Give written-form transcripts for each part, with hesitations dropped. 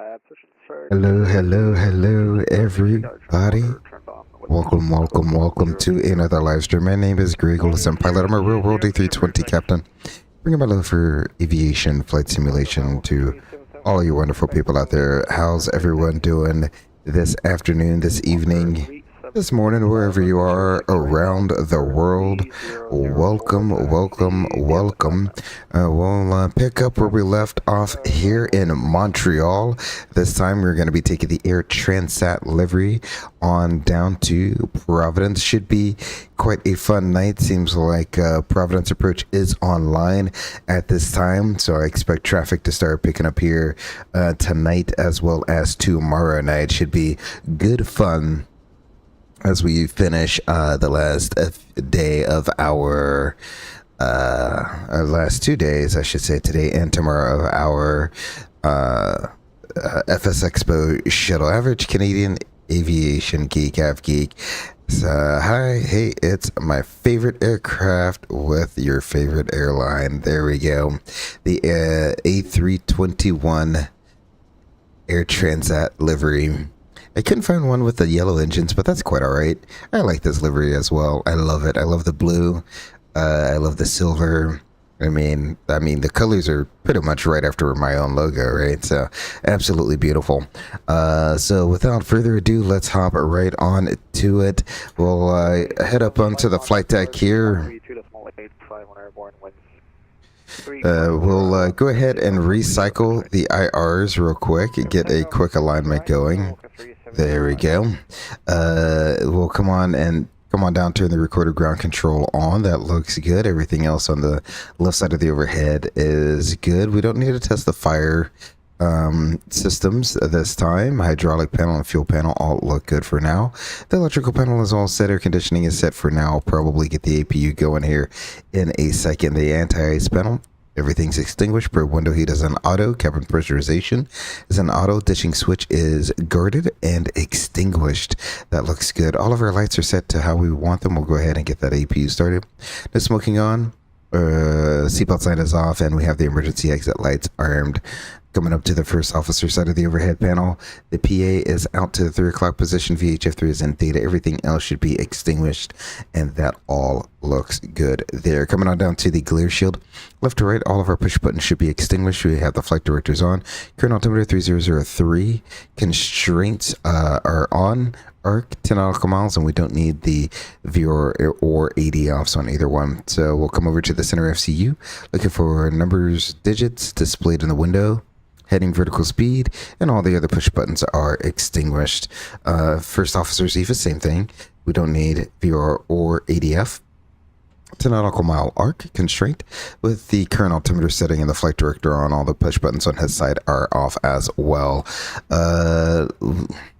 Hello, hello, hello, everybody. Welcome to another live stream. My name is Greg Olson, pilot. I'm a real world A320 captain. Bringing my love for aviation flight simulation to all you wonderful people out there. How's everyone doing this afternoon, this evening, this morning, wherever you are around the world? Welcome. We'll pick up where we left off here in Montreal. This time we're going to be taking the Air Transat livery on down to Providence. Should be quite a fun night. Seems like Providence approach is online at this time, so I expect traffic to start picking up here tonight as well as tomorrow night. Should be good fun as we finish the last day of our last 2 days, I should say, today and tomorrow, of our FSExpo Shuttle. Average Canadian Aviation Geek, Geek. Hi, hey, it's my favorite aircraft with your favorite airline. There we go. The A321 Air Transat livery. I couldn't find one with the yellow engines, but that's quite alright. I like this livery as well. I love it. I love the blue. I love the silver. I mean, the colors are pretty much right after my own logo, right? So, absolutely beautiful. So, without further ado, let's hop right on to it. We'll head up onto the flight deck here. We'll go ahead and recycle the IRs real quick, get a quick alignment going. There we go. We'll come on down, turn the recorder ground control on. That looks good. Everything else on the left side of the overhead is good. We don't need to test the fire systems this time. Hydraulic panel and fuel panel all look good for now. The electrical panel is all set. Air conditioning is set for now. I'll probably get the APU going here in a second. The anti-ice panel, everything's extinguished. Per window heat is an auto. Cabin pressurization is an auto. Ditching switch is guarded and extinguished. That looks good. All of our lights are set to how we want them. We'll go ahead and get that APU started. No smoking on. Seatbelt sign is off, and we have the emergency exit lights armed. Coming up to the first officer side of the overhead panel, the PA is out to the 3 o'clock position. VHF3 is in theta. Everything else should be extinguished, and that all looks good there. Coming on down to the glare shield, left to right, all of our push buttons should be extinguished. We have the flight directors on. Current altimeter 3003. Constraints are on. Arc 10 nautical miles, and we don't need the viewer or AD-offs on either one. So we'll come over to the center FCU, looking for numbers, digits displayed in the window. Heading vertical speed, and all the other push buttons are extinguished. First officer's EFA, same thing. We don't need VR or ADF. 10 nautical mile arc constraint with the current altimeter setting and the flight director on. All the push buttons on his side are off as well. I'm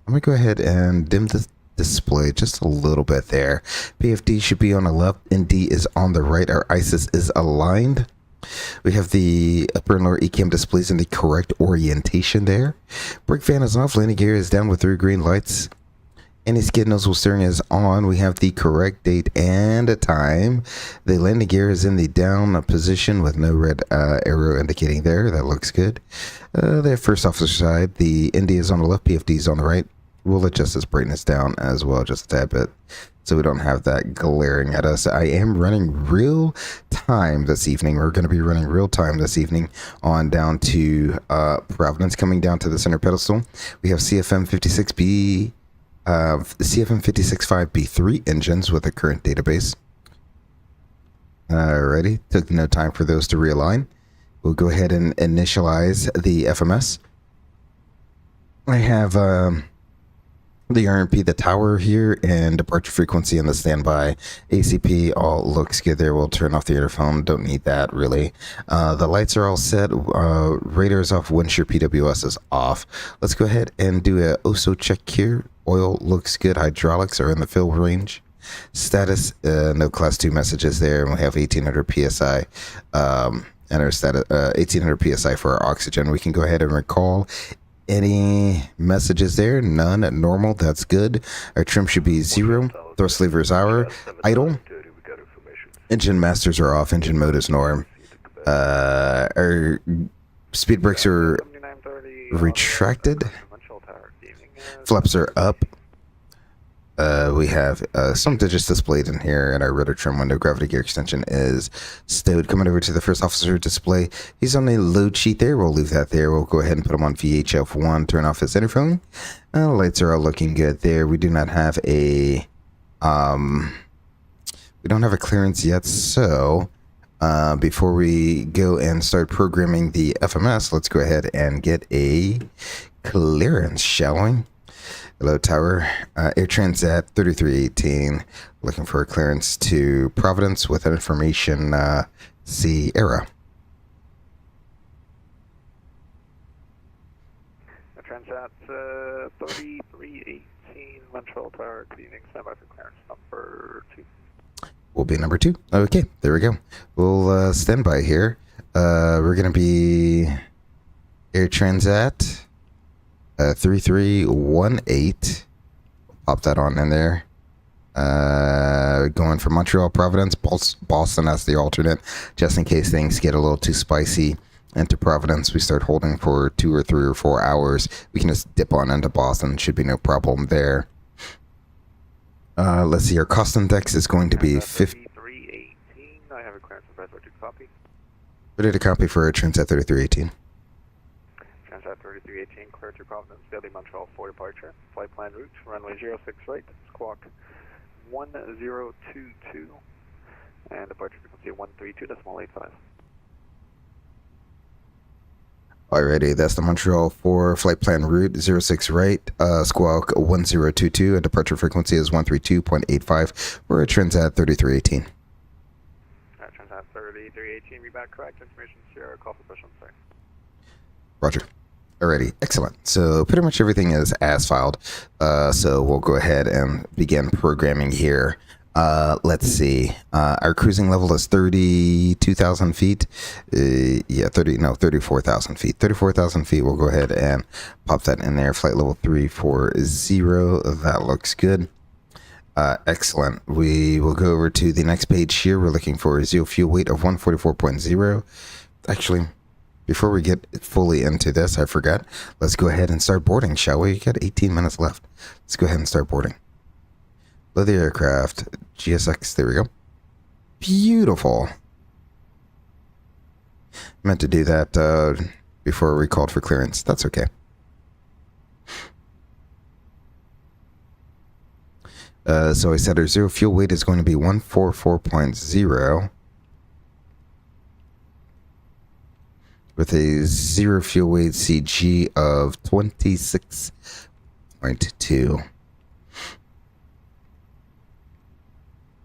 gonna go ahead and dim the display just a little bit there. PFD should be on the left and D is on the right. Our ISIS is aligned. We have the upper and lower ECAM displays in the correct orientation there. Brake fan is off. Landing gear is down with 3 green lights. Any skid nozzle steering is on. We have the correct date and a time. The landing gear is in the down position with no red arrow indicating there. That looks good. The first officer side, the ND is on the left, PFD is on the right. We'll adjust this brightness down as well, just a tad bit, so we don't have that glaring at us. I am running real time this evening. We're going to be running real time this evening on down to Providence. Coming down to the center pedestal, we have CFM56B, CFM565B3 engines with a current database. Alrighty, took no time for those to realign. We'll go ahead and initialize the FMS. I have the RMP, the tower here, and departure frequency and the standby ACP all looks good there. We'll turn off the interphone. Don't need that really. The lights are all set. Radar is off. Wind shear PWS is off. Let's go ahead and do a OSO check here. Oil looks good. Hydraulics are in the fill range. Status, no class 2 messages there, and we have 1800 psi. And our status 1800 psi for our oxygen. We can go ahead and recall any messages there. None. Normal. That's good. Our trim should be 0. Thrust lever is idle. Engine masters are off. Engine mode is norm. Our speed brakes are retracted. Flaps are up. We have some digits displayed in here, and our rudder trim window gravity gear extension is stowed. Coming over to the first officer display. He's on a load sheet there. We'll leave that there. We'll go ahead and put him on VHF1. Turn off his interphone. Lights are all looking good there. We do not have a we don't have a clearance yet, so before we go and start programming the FMS, let's go ahead and get a clearance, shall we? Hello, Tower. Air Transat 3318, looking for a clearance to Providence with an information Sierra. Air Transat 3318, Montreal Tower, good evening, stand by for clearance number 2. Will be number 2. Okay, there we go. We'll stand by here. We're going to be Air Transat 3318. Pop that on in there. Going from Montreal, Providence, Boston as the alternate, just in case things get a little too spicy. Into Providence, we start holding for 2 or 3 or 4 hours. We can just dip on into Boston. Should be no problem there. Let's see. Our cost index is going to be 5318. I have a clearance of to copy. Ready to copy for Transat 3318. Transat 3318, clear to Providence, Daily Montreal 4 departure. Flight plan route, runway 06 right, squawk 1022, and departure frequency 132.85. Alrighty, that's the Montreal 4 flight plan route 06 right, squawk 1022, and departure frequency is 132.85. We're at Transat 3318. Transat 3318, read back correct, information Sierra, call for question, sorry. Roger. Alrighty, excellent. So pretty much everything is as filed. So we'll go ahead and begin programming here. Let's see. Our cruising level is 32,000 feet. 34,000 feet. 34,000 feet. We'll go ahead and pop that in there. Flight level 340. That looks good. Excellent. We will go over to the next page here. We're looking for a zero fuel weight of 144.0. Actually, before we get fully into this, I forgot. Let's go ahead and start boarding, shall we? We got 18 minutes left. Let's go ahead and start boarding. Load the aircraft. GSX, there we go. Beautiful. Meant to do that before we called for clearance. That's okay. So I said our zero fuel weight is going to be 144.0. With a zero fuel weight CG of 26.2.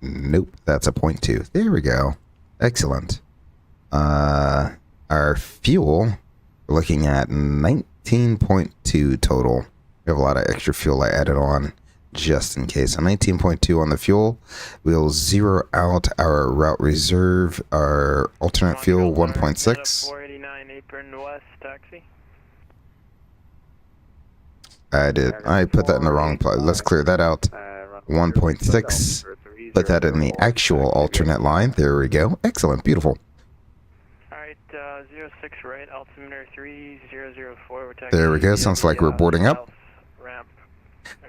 Nope, that's a 0.2. There we go. Excellent. Our fuel, we're looking at 19.2 total. We have a lot of extra fuel I added on just in case. So 19.2 on the fuel. We'll zero out our route reserve, our alternate fuel 1.6. 489 apron west taxi. I did. I put that in the wrong place. Let's clear that out. 1.6. Put that in the actual alternate line. There we go. Excellent. Beautiful. Alright, 06 right, altimeter 3004. There we go. Sounds like we're boarding up. Ramp.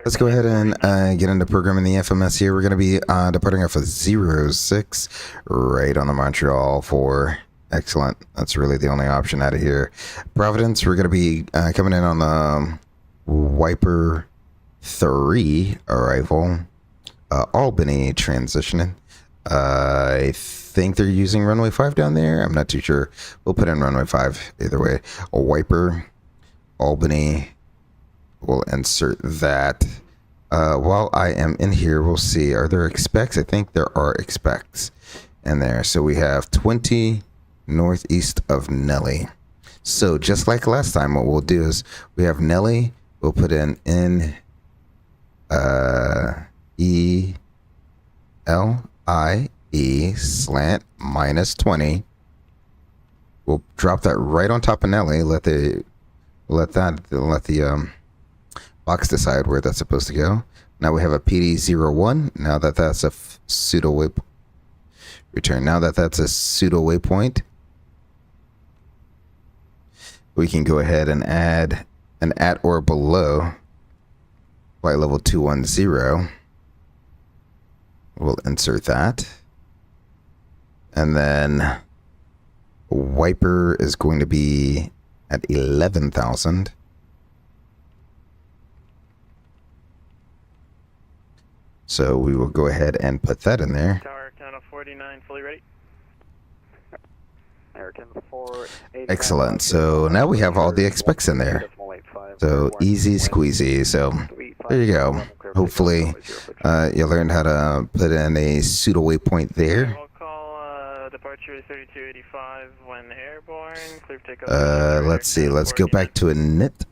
Let's go ahead and get into programming the FMS here. We're going to be departing off of 06 right on the Montreal 4. Excellent. That's really the only option out of here. Providence, we're going to be coming in on the Wiper 3 arrival. Albany transitioning. I think they're using runway 5 down there. I'm not too sure. We'll put in runway 5 either way. A Wiper, Albany. We'll insert that. While I am in here, we'll see. Are there expecs? I think there are expecs in there. So we have 20 northeast of Nelly. So just like last time, what we'll do is we have Nelly. We'll put in E-L-I-E slant -20. We'll drop that right on top of Nelly. Let the box decide where that's supposed to go. Now we have a PD-01. Now that that's a pseudo waypoint. Return. Now that that's a pseudo waypoint. we can go ahead and add an at or below flight level 210. We'll insert that. And then wiper is going to be at 11,000. So we will go ahead and put that in there. Tower Channel 49, fully ready. American 4. Excellent. So now we have all the expecs in there. So easy squeezy. So there you go. Hopefully you learned how to put in a pseudo waypoint there. We'll call departure 3285 when airborne. Clear takeoff. Let's see. Let's go back to init.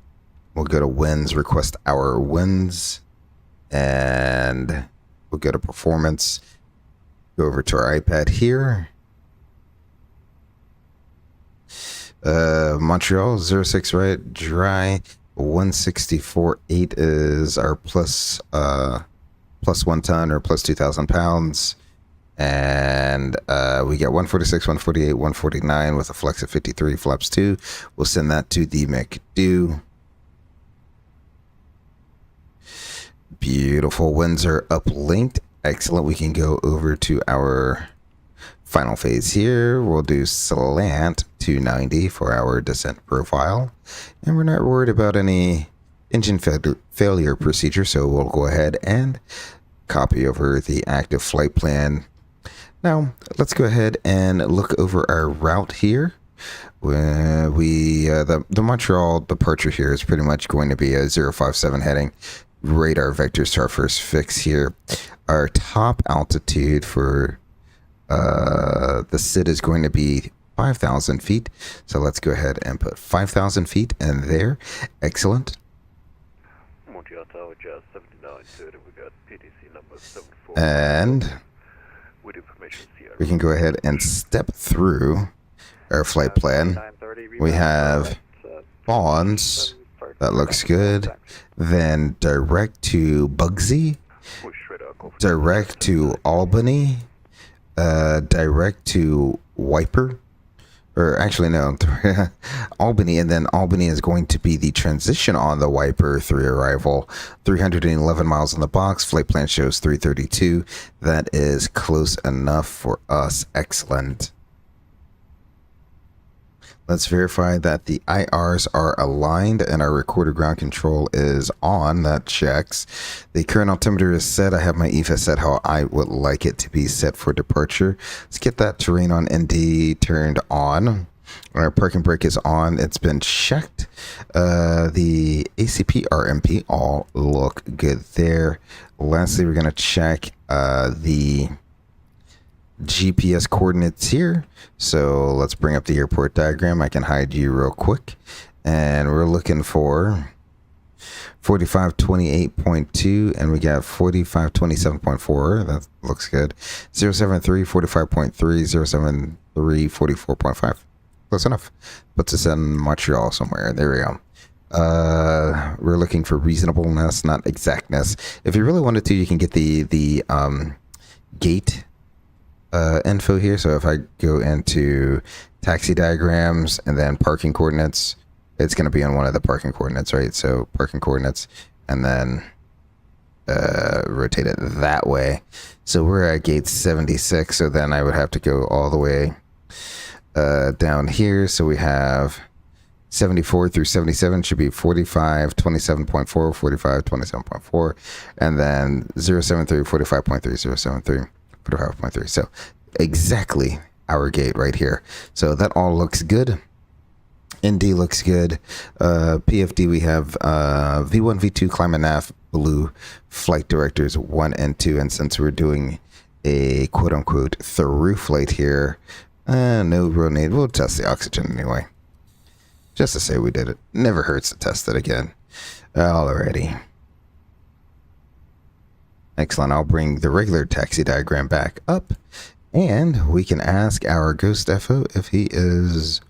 We'll go to winds, request our winds, and we'll go to performance. Go over to our iPad here. Montreal 06 right, dry 164.8 is our plus 1 ton or plus 2,000 pounds, and we get 146, 148, 149 with a flex of 53, flaps 2. We'll send that to the McDo. Beautiful. Winds are uplinked. Excellent. We can go over to our final phase here. We'll do slant 290 for our descent profile, and we're not worried about any engine failure procedure, so we'll go ahead and copy over the active flight plan. Now let's go ahead and look over our route here. Where the Montreal departure here is pretty much going to be a 057 heading. Radar vectors to our first fix here. Our top altitude for the SID is going to be 5,000 feet. So let's go ahead and put 5,000 feet in there. Excellent. Montreal Tower, just 7930. We got PTC number 74. And with information CR. we can go ahead and step through our flight plan. We have bonds. That looks good. Then direct to Bugsy. Direct to Albany. Direct to Wiper. Or actually, no. Albany. And then Albany is going to be the transition on the Wiper 3 arrival. 311 miles in the box. Flight plan shows 332. That is close enough for us. Excellent. Let's verify that the IRs are aligned and our recorder ground control is on. That checks. The current altimeter is set. I have my EFA set how I would like it to be set for departure. Let's get that terrain on ND turned on. Our parking brake is on. It's been checked. The ACP RMP all look good there. Lastly, we're going to check the GPS coordinates here. So let's bring up the airport diagram. I can hide you real quick, and we're looking for 4528.2, and we got 4527.4. That looks good. 073 45.3, 073 44.5. Close enough. Puts us in Montreal somewhere. There we go. We're looking for reasonableness, not exactness. If you really wanted to, you can get the gate info here. So if I go into taxi diagrams and then parking coordinates, it's going to be on one of the parking coordinates, right? So parking coordinates, and then rotate it that way. So we're at gate 76. So then I would have to go all the way down here. So we have 74 through 77 should be 45 27.4, 45 27.4, and then 073 45.3, 073 45.3. So exactly our gate right here. So that all looks good. ND looks good. PFD, we have V1, V2, climate nav, blue, flight directors 1 and 2. And since we're doing a quote unquote through flight here, no real need. We'll test the oxygen anyway, just to say we did it. Never hurts to test it again. Alrighty. Excellent. I'll bring the regular taxi diagram back up, and we can ask our Ghost FO if he is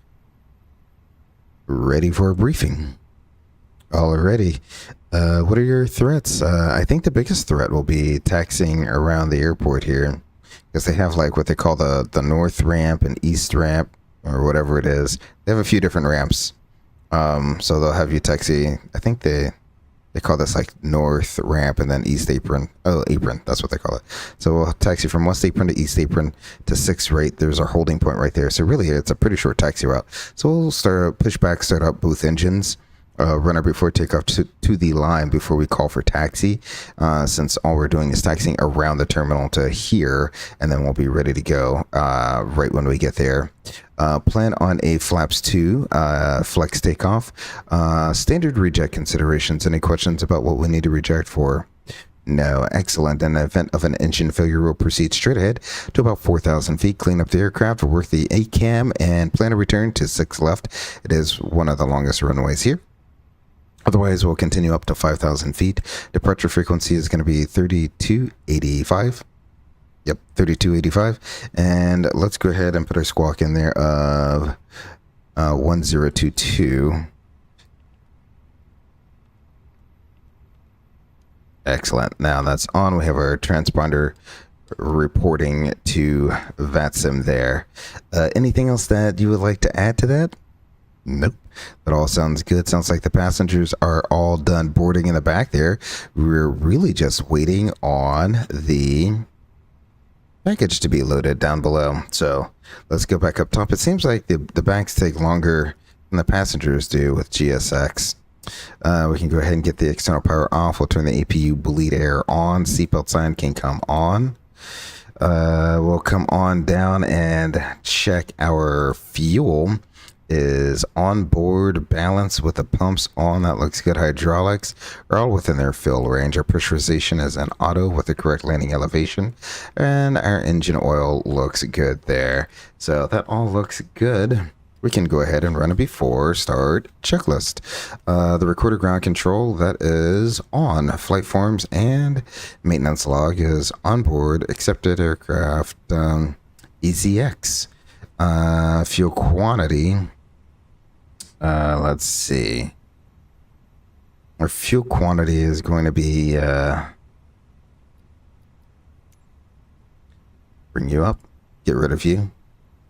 ready for a briefing. Alrighty. What are your threats? I think the biggest threat will be taxiing around the airport here, because they have like what they call the north ramp and east ramp, or whatever it is. They have a few different ramps. So they'll have you taxi. I think they call this like north ramp and then east apron. Oh, apron. That's what they call it. So we'll taxi from west apron to east apron to 6th rate. There's our holding point right there. So really, it's a pretty short taxi route. So we'll push back, start up both engines. Run our before takeoff to the line before we call for taxi, since all we're doing is taxiing around the terminal to here, and then we'll be ready to go right when we get there. Plan on a flaps 2 flex takeoff. Standard reject considerations. Any questions about what we need to reject for? No. Excellent. In the event of an engine failure, we'll proceed straight ahead to about 4,000 feet, clean up the aircraft, work the ACAM, and plan a return to 6 left. It is one of the longest runways here. Otherwise, we'll continue up to 5,000 feet. Departure frequency is going to be 3285. Yep, 3285. And let's go ahead and put our squawk in there of 1022. Excellent. Now that's on. We have our transponder reporting to VATSIM there. Anything else that you would like to add to that? Nope. That all sounds good. Sounds like the passengers are all done boarding in the back there. We're really just waiting on the package to be loaded down below. So let's go back up top. It seems like the bags take longer than the passengers do with GSX. We can go ahead and get the external power off. We'll turn the APU bleed air on. Seatbelt sign can come on. We'll come on down and check our fuel is on board, balance with the pumps on. That looks good. Hydraulics are all within their fill range. Our pressurization is an auto with the correct landing elevation, and our engine oil looks good there. So that all looks good. We can go ahead and run a before start checklist. The recorder ground control, that is on. Flight forms and maintenance log is on board. Accepted aircraft ECX. Fuel quantity. Let's see. Our fuel quantity is going to be bring you up, get rid of you.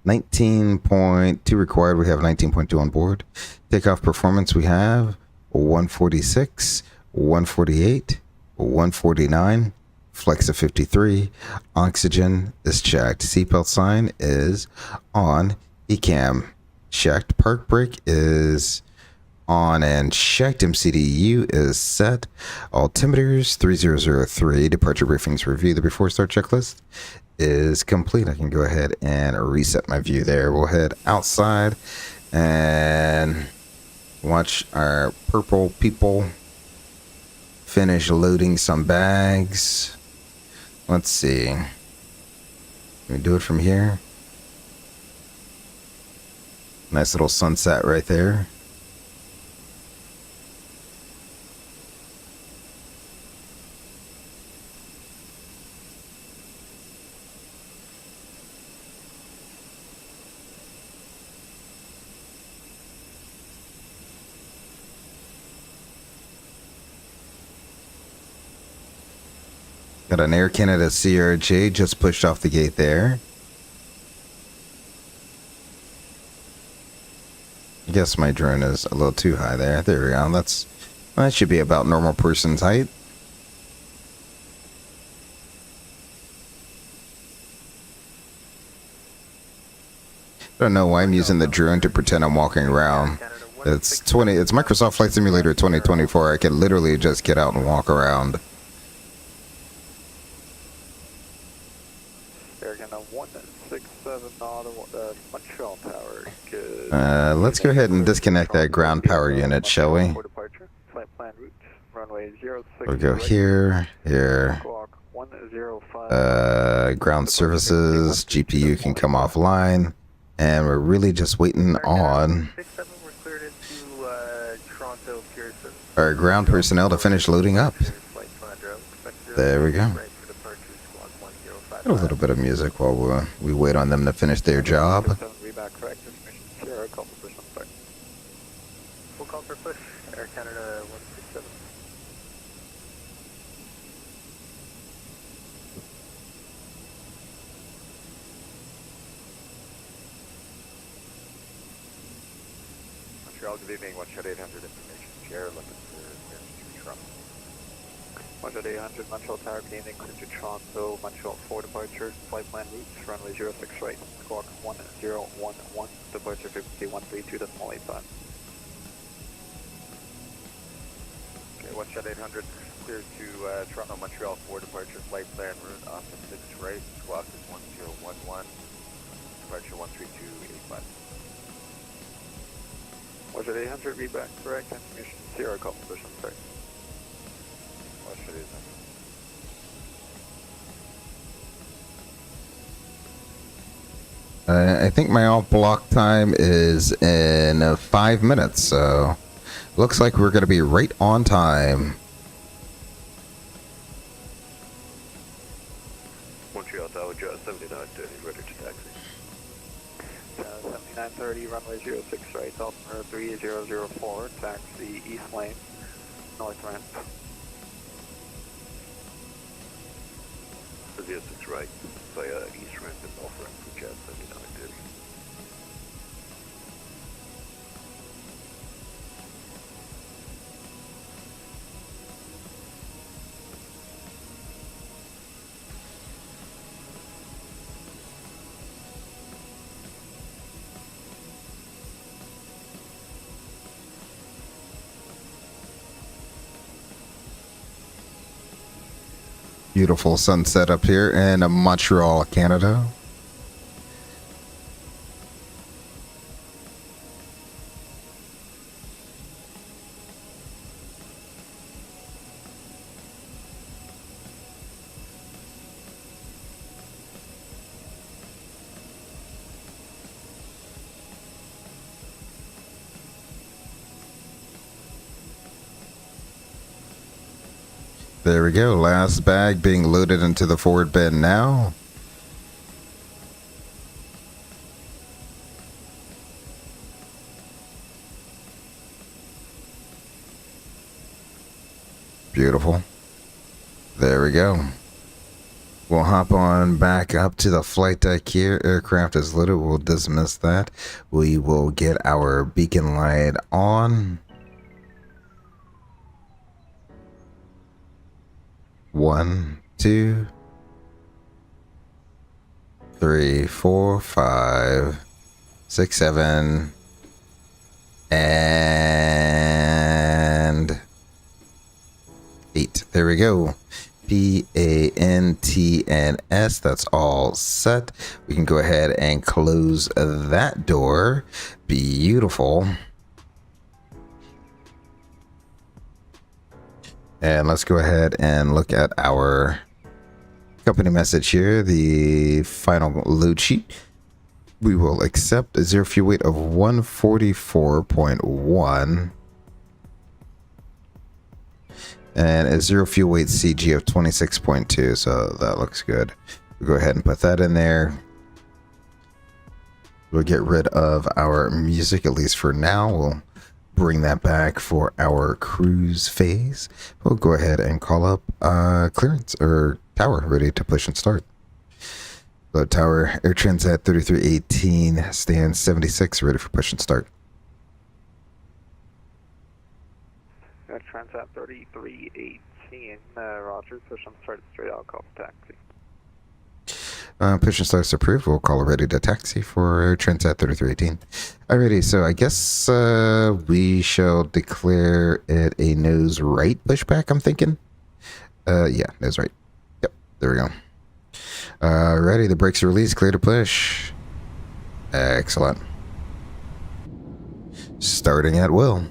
19.2 required. We have 19.2 on board. Takeoff performance, we have 146, 148, 149. Flex of 53. Oxygen is checked. Seatbelt sign is on. ECAM checked. Park brake is on and checked. MCDU is set. Altimeters 3003. Departure briefings review. The before start checklist is complete. I can go ahead and reset my view there. We'll head outside and watch our purple people finish loading some bags. Let's see. Can we do it from here? Nice little sunset right there. Got an Air Canada CRJ just pushed off the gate there. I guess my drone is a little too high there. There we go. That should be about normal person's height. I don't know why I'm using the drone to pretend I'm walking around. It's Microsoft Flight Simulator 2024. I can literally just get out and walk around. Let's go ahead and disconnect that ground power unit, shall we? We'll go here, here. Ground services, GPU can come offline, and we're really just waiting on our ground personnel to finish loading up. There we go. Got a little bit of music while we wait on them to finish their job. We'll call for push. Air Canada 167. Montreal Montreal, good evening. 1-800 information share, looking for Airs to Toronto. 1-800 Montreal Tower, good evening. Clear to Toronto, Montreal 4 departure, flight plan routes, runway 06 right, squawk 1011, departure 5132.85. Okay, 1-800, clear to Toronto, Montreal 4 departure, flight plan route, off of 6 right, squawk is 1011, departure 132.85. Was it 800, read back correct, information Sierra call position, sorry. Was it 800? I think my off block time is in 5 minutes, so looks like we're going to be right on time. Montreal Tower, just 7930, ready to taxi. 7930, runway 06 right, altimeter 3004, taxi east lane, north ramp. 06 right, via east ramp and north ramp for jet 7930. Beautiful sunset up here in Montreal, Canada. There we go. Last bag being loaded into the forward bin now. Beautiful. There we go. We'll hop on back up to the flight deck here. Aircraft is loaded. We'll dismiss that. We will get our beacon light on. 1, 2, 3, 4, 5, 6, 7, and 8. There we go. PANTNS. That's all set. We can go ahead and close that door. Beautiful. And let's go ahead and look at our company message here, the final load sheet. We will accept a zero fuel weight of 144.1 and a zero fuel weight CG of 26.2. So that looks good. We'll go ahead and put that in there. We'll get rid of our music, at least for now. We'll bring that back for our cruise phase. We'll go ahead and call up clearance or tower ready to push and start. So tower Air Transat 3318 stands 76 ready for push and start. Air Transat 3318, Roger, push and start straight out, call for taxi. Push and start's approved. We'll call it ready to taxi for Air Transat 3318. Alrighty, so I guess we shall declare it a nose right pushback, I'm thinking. Yeah, nose right. Yep, there we go. Ready, the brakes are released, clear to push. Excellent. Starting at will.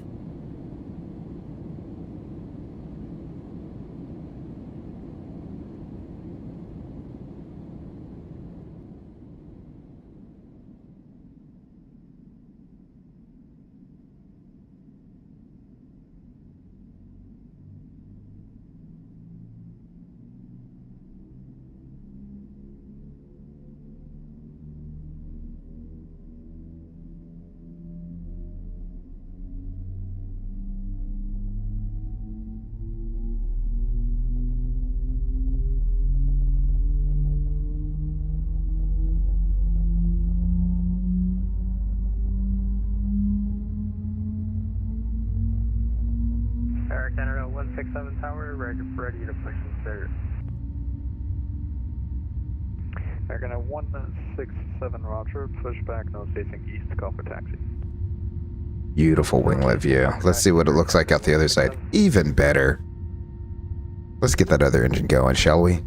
167 tower, ready to push and clear. They're gonna 167 Roger, push back, nose facing east, call for taxi. Beautiful winglet view. Let's see what it looks like out the other side. Even better. Let's get that other engine going, shall we?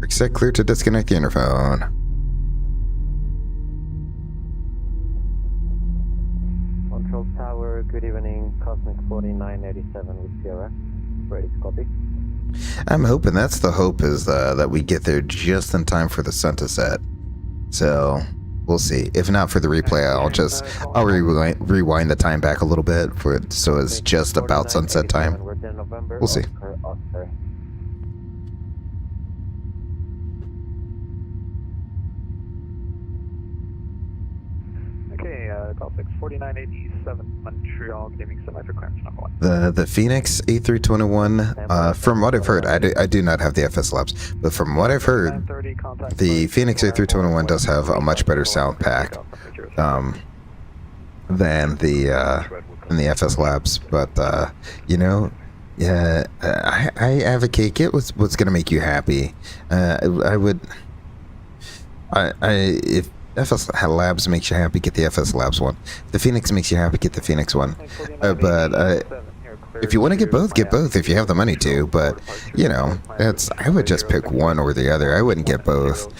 Set clear to disconnect the interphone. Montreal Tower, good evening, Cosmic 4987 with Sierra. Ready to copy. I'm hoping, that's the hope, is that we get there just in time for the sun to set. So, we'll see. If not for the replay, I'll rewind the time back a little bit so it's just about sunset time. We'll see. Cosmic 4987 Montreal, giving semi for clearance number 1. The FenixA321, from what I've heard, I do not have the FS Labs, but from what I've heard, the FenixA321 does have a much better sound pack than the FS Labs. But you know, yeah, I advocate get what's gonna make you happy. If FS Labs makes you happy, get the FS Labs one. If the Phoenix makes you happy, get the Phoenix one. But if you want to get both, get both if you have the money to. But you know, I would just pick one or the other. I wouldn't get both.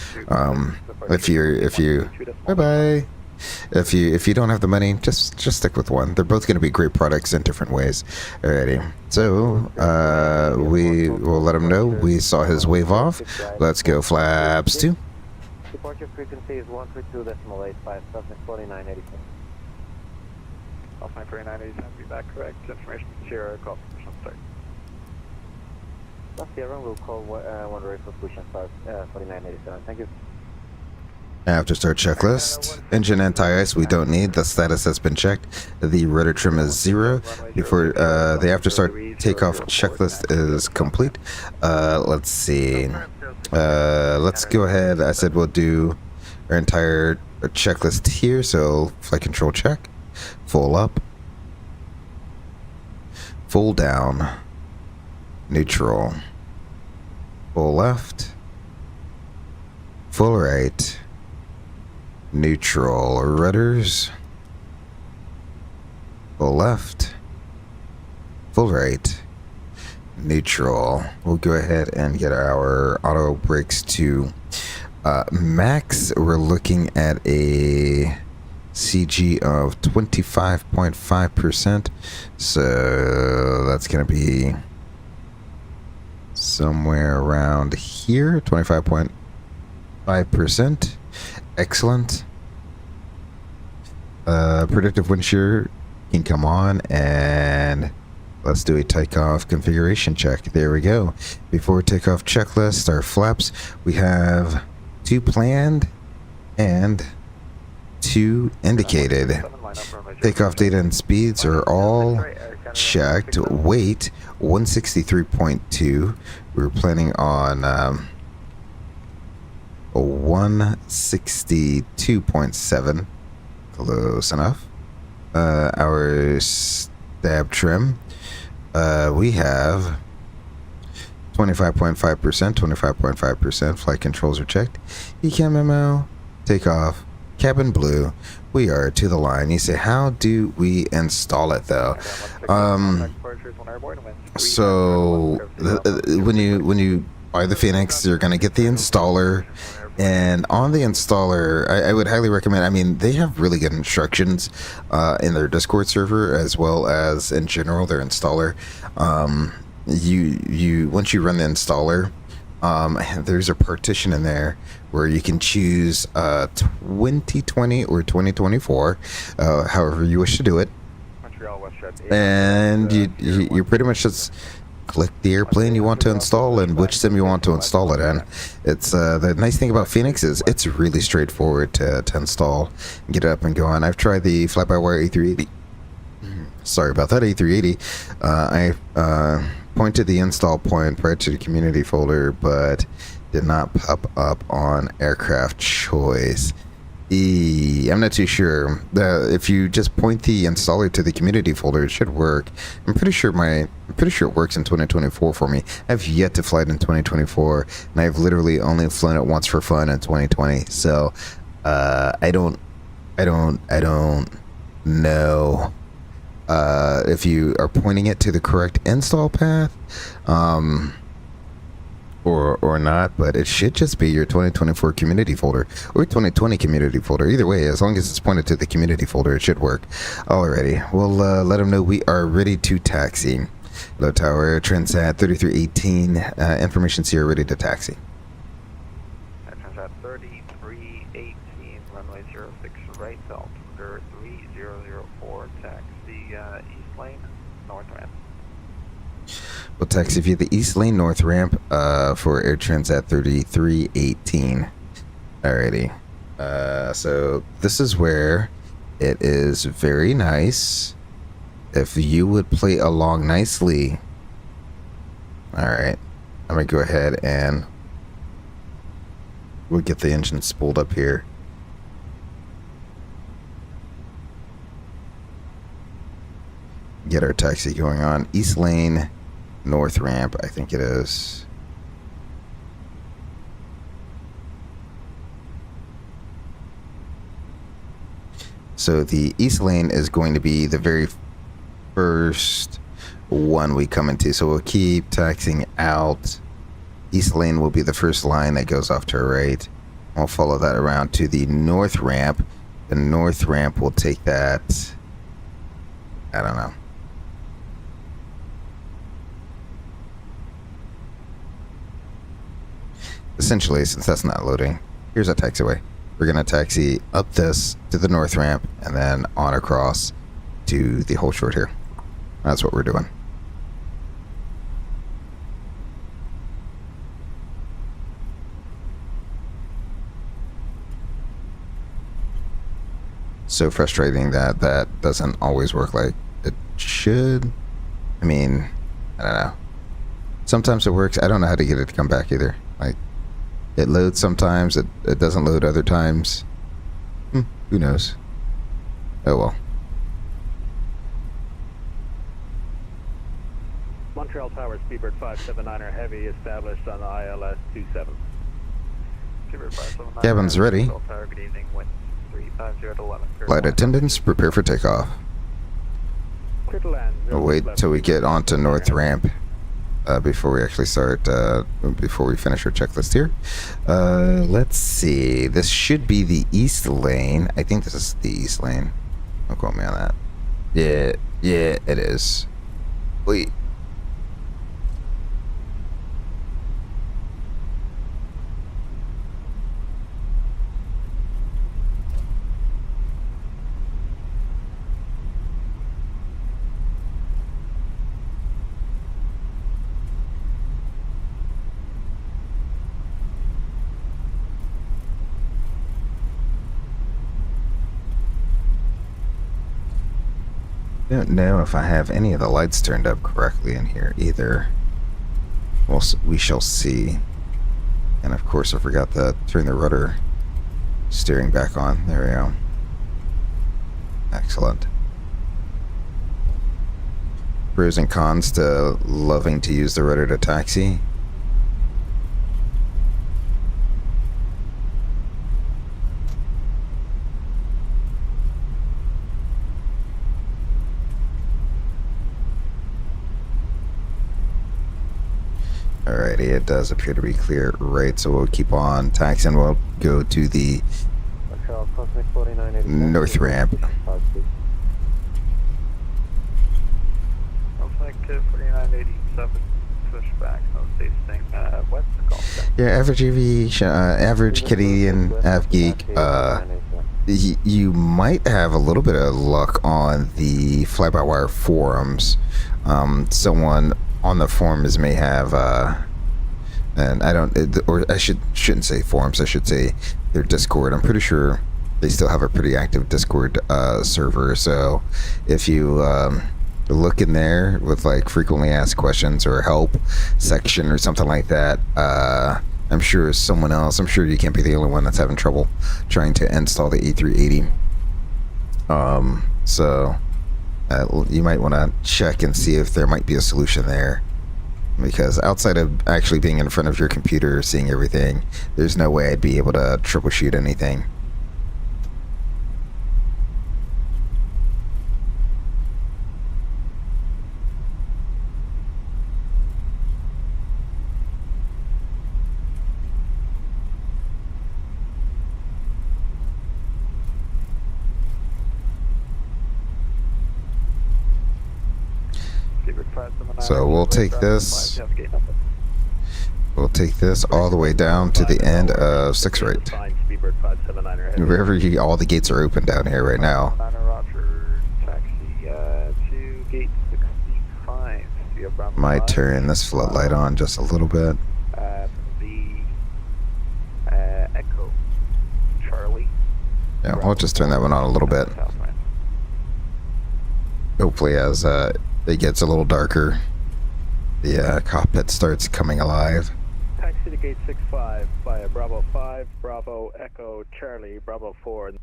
If you bye bye. If you don't have the money, just stick with one. They're both going to be great products in different ways. Alrighty. So we will let him know we saw his wave off. Let's go flaps 2. Departure frequency is 132.85, Cosmic 4987. Cosmic 4987, be back correct. Information Sierra, call for push and start. Sierra will call one rate for push and start 4987. Thank you. After start checklist. Engine anti-ice we don't need. The status has been checked. The rudder trim is 0. Before the after start takeoff checklist is complete. Let's see. Let's go ahead. I said we'll do our entire checklist here. So flight control check, full up, full down, neutral, full left, full right, neutral, rudders, full left, full right, neutral. We'll go ahead and get our auto brakes to max. We're looking at a CG of 25.5%, so that's going to be somewhere around here, 25.5%. Excellent. Predictive wind shear can come on, and let's do a takeoff configuration check. There we go. Before takeoff checklist, our flaps, we have 2 planned and 2 indicated. Takeoff data and speeds are all checked. Weight 163.2. We were planning on 162.7. Close enough. Our stab trim, we have 25.5%, 25.5%. Flight controls are checked. ECAM memo, takeoff, cabin blue. We are to the line. You say, how do we install it though? So when you buy the Phoenix, you're gonna get the installer. And on the installer, I would highly recommend, I mean, they have really good instructions in their Discord server, as well as in general, their installer. Once you run the installer, there's a partition in there where you can choose 2020 or 2024, however you wish to do it. And you pretty much just click the airplane you want to install and which sim you want to install it in. It's the nice thing about Phoenix is it's really straightforward to install and get it up and going. I've tried the fly-by-wire A380. Sorry about that, A380. I pointed the install point prior to the community folder, but did not pop up on aircraft choice. I'm not too sure. If you just point the installer to the community folder, it should work. I'm pretty sure it works in 2024 for me. I've yet to fly it in 2024, and I've literally only flown it once for fun in 2020. So I don't know if you are pointing it to the correct install path. Or not, but it should just be your 2024 community folder or 2020 community folder. Either way, as long as it's pointed to the community folder, it should work. Alrighty, we'll let them know we are ready to taxi. Low Tower, Air Transat 3318, information's here, ready to taxi. Air Transat 3318, runway 06 right, altimeter 3004, taxi east lane, north ramp. We'll taxi via the east lane north ramp for Air Transat 3318. Alrighty. So this is where it is very nice. If you would play along nicely. Alright. I'm going to go ahead and we'll get the engine spooled up here. Get our taxi going on. East lane. North ramp, I think it is. So the east lane is going to be the very first one we come into. So we'll keep taxiing out. East lane will be the first line that goes off to our right. We'll follow that around to the north ramp. The north ramp will take that, I don't know. Essentially, since that's not loading, here's a taxiway. We're going to taxi up this to the north ramp and then on across to the whole short here. That's what we're doing. So frustrating that that doesn't always work like it should. I mean, I don't know. Sometimes it works. I don't know how to get it to come back either. Like, it loads sometimes, it doesn't load other times. Who knows? Oh well. Montreal Tower, Speedbird 579er Heavy established on the ILS 27. Speedbird 579er. Cabin's ready. Montreal Tower, good evening, wind 350 to 11. Flight attendants, prepare for takeoff. Clear to land. We'll wait till we get onto North Ramp before we actually start, before we finish our checklist here. Let's see. This should be the east lane. I think this is the east lane. Don't quote me on that. Yeah, it is. Wait. Don't know if I have any of the lights turned up correctly in here either. We shall see. And of course I forgot to turn the rudder steering back on. There we go. Excellent. Pros and cons to loving to use the rudder to taxi. Alrighty, it does appear to be clear, right? So we'll keep on taxiing. We'll go to the north ramp. Cosmic 4987, push back, no stay staying west, call back. Yeah, average EV, average Canadian Av Geek. You might have a little bit of luck on the fly-by-wire forums. Someone on the forums may have, and I don't, or I shouldn't say forums. I should say their Discord. I'm pretty sure they still have a pretty active Discord server. So if you look in there with like frequently asked questions or help section or something like that, I'm sure someone else. I'm sure you can't be the only one that's having trouble trying to install the A380. So you might want to check and see if there might be a solution there. Because outside of actually being in front of your computer, seeing everything, there's no way I'd be able to troubleshoot anything. So we'll take this. We'll take this all the way down to the end of 6 right. Wherever all the gates are open down here right now. Might turn this floodlight on just a little bit. Echo Charlie. Yeah, we'll just turn that one on a little bit. Hopefully as it gets a little darker, the cockpit starts coming alive. Taxi to gate 65 via Bravo 5, Bravo Echo Charlie, Bravo 4.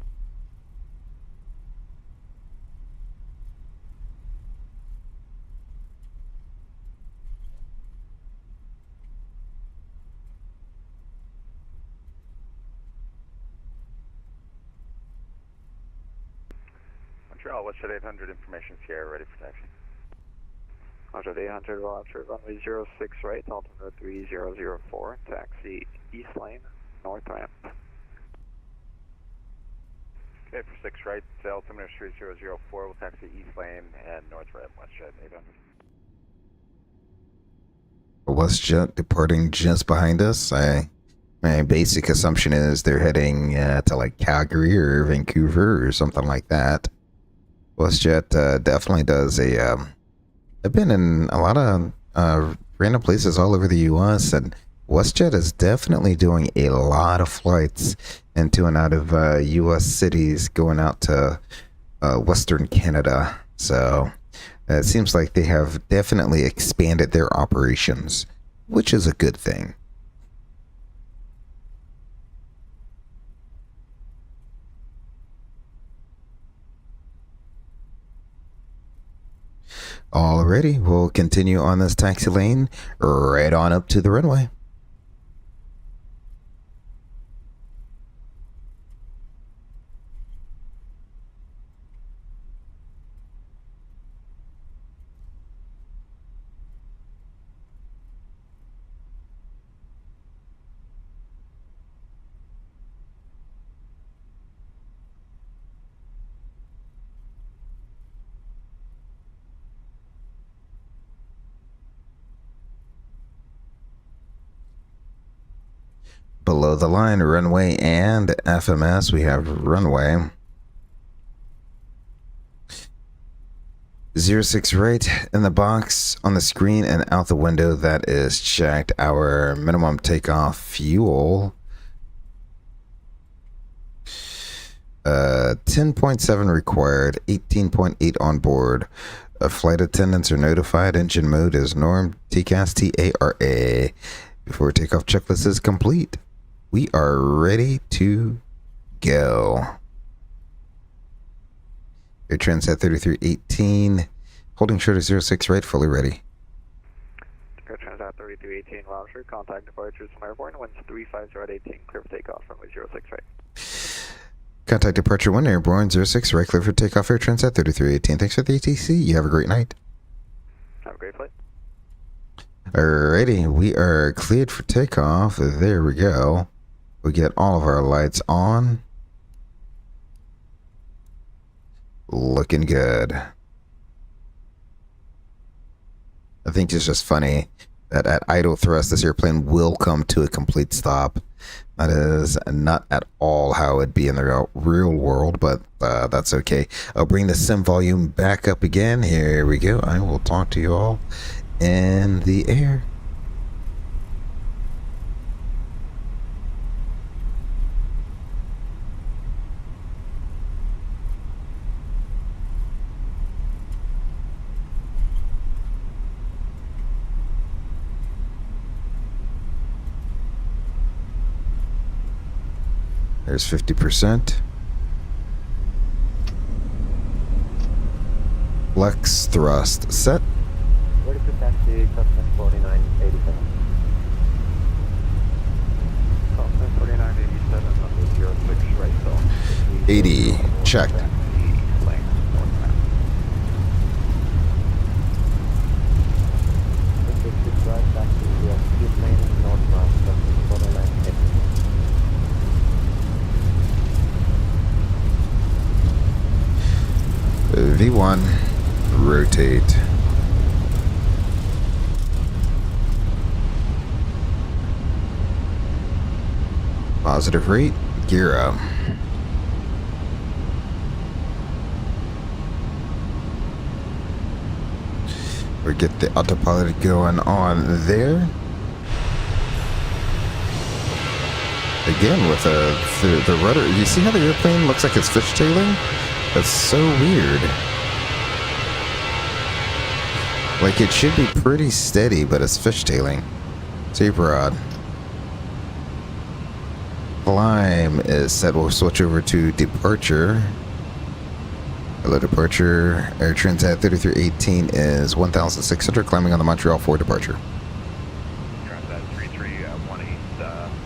Montreal, what's your 800 information Sierra ready for taxi? Roger, 800, Roger, runway 06 right, altimeter 3004, taxi east lane, north ramp. Okay, for 6 right, altimeter 3004, we'll taxi east lane and north ramp, WestJet 800. WestJet departing just behind us. My basic assumption is they're heading to like Calgary or Vancouver or something like that. WestJet definitely does a... I've been in a lot of random places all over the U.S. and WestJet is definitely doing a lot of flights into and out of U.S. cities going out to Western Canada. So it seems like they have definitely expanded their operations, which is a good thing. Alrighty, we'll continue on this taxi lane right on up to the runway. Below the line, runway and FMS, we have runway 06 right in the box on the screen and out the window. That is checked. Our minimum takeoff fuel 10.7 required, 18.8 on board. Flight attendants are notified. Engine mode is norm. TCAS TARA. Before takeoff checklist is complete, we are ready to go. Air Transat 3318, holding short of 06 right, fully ready. Air Transat 3318, Roger, contact departures from airborne, winds 35018, clear for takeoff, runway 06 right. Contact departure 1 airborne, 06 right, clear for takeoff, Air Transat 3318. Thanks for the ATC, you have a great night. Have a great flight. Alrighty, we are cleared for takeoff. There we go. We get all of our lights on. Looking good. I think it's just funny that at idle thrust, this airplane will come to a complete stop. That is not at all how it'd be in the real world, but that's okay. I'll bring the sim volume back up again. Here we go. I will talk to you all in the air. There's 50%. Flex thrust set. Ready to taxi, Cosmic 4987. Cosmic 4987 on the 06 right zone. 80. Checked. Flanks northbound. Six right, taxi, we have 2 planes northbound, Cosmic 4987. V1. Rotate. Positive rate. Gear up. We get the autopilot going on there. Again with the rudder. You see how the airplane looks like it's fishtailing? That's so weird. Like it should be pretty steady, but it's fishtailing. Super odd. Climb is set. We'll switch over to departure. Hello, departure. Air Transat 3318 is 1,600. Climbing on the Montreal for departure. Transat 3318,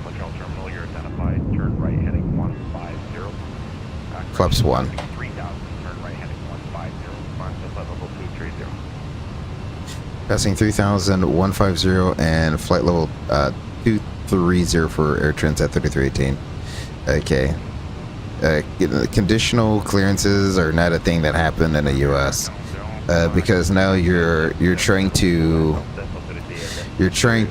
Montreal terminal. You're identified. Turn right heading 150. Flaps 1. 3,000. Turn right heading 150. Climb to level 230. Passing 3,000, 150, and flight level 230 for Air Transat 3318. Okay. Conditional clearances are not a thing that happen in the U.S. Because now you're trying to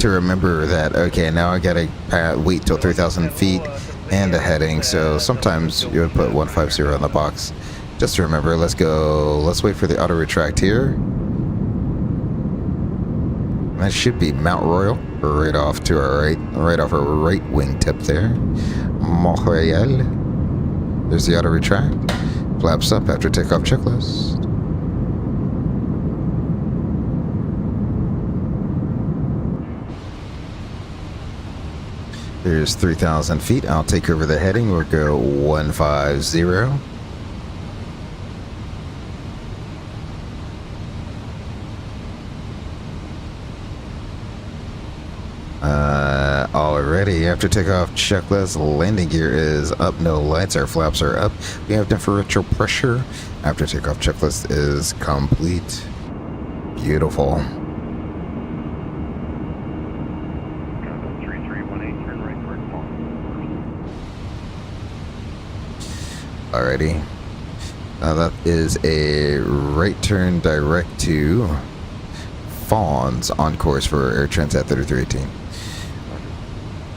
remember that, okay, now I gotta wait till 3,000 feet and a heading. So sometimes you would put 150 on the box. Just to remember. Let's go. Let's wait for the auto retract here. That should be Mount Royal, right off to our right, right off our right wingtip there. Montreal. There's the auto retract. Flaps up after takeoff checklist. There's 3,000 feet. I'll take over the heading. We'll go 150. Already after takeoff checklist, landing gear is up, no lights, our flaps are up. We have differential pressure. After takeoff checklist is complete. Beautiful. Transat 3318, turn right for Alrighty. That is a right turn direct to Fawns on course for Air Transat 3318.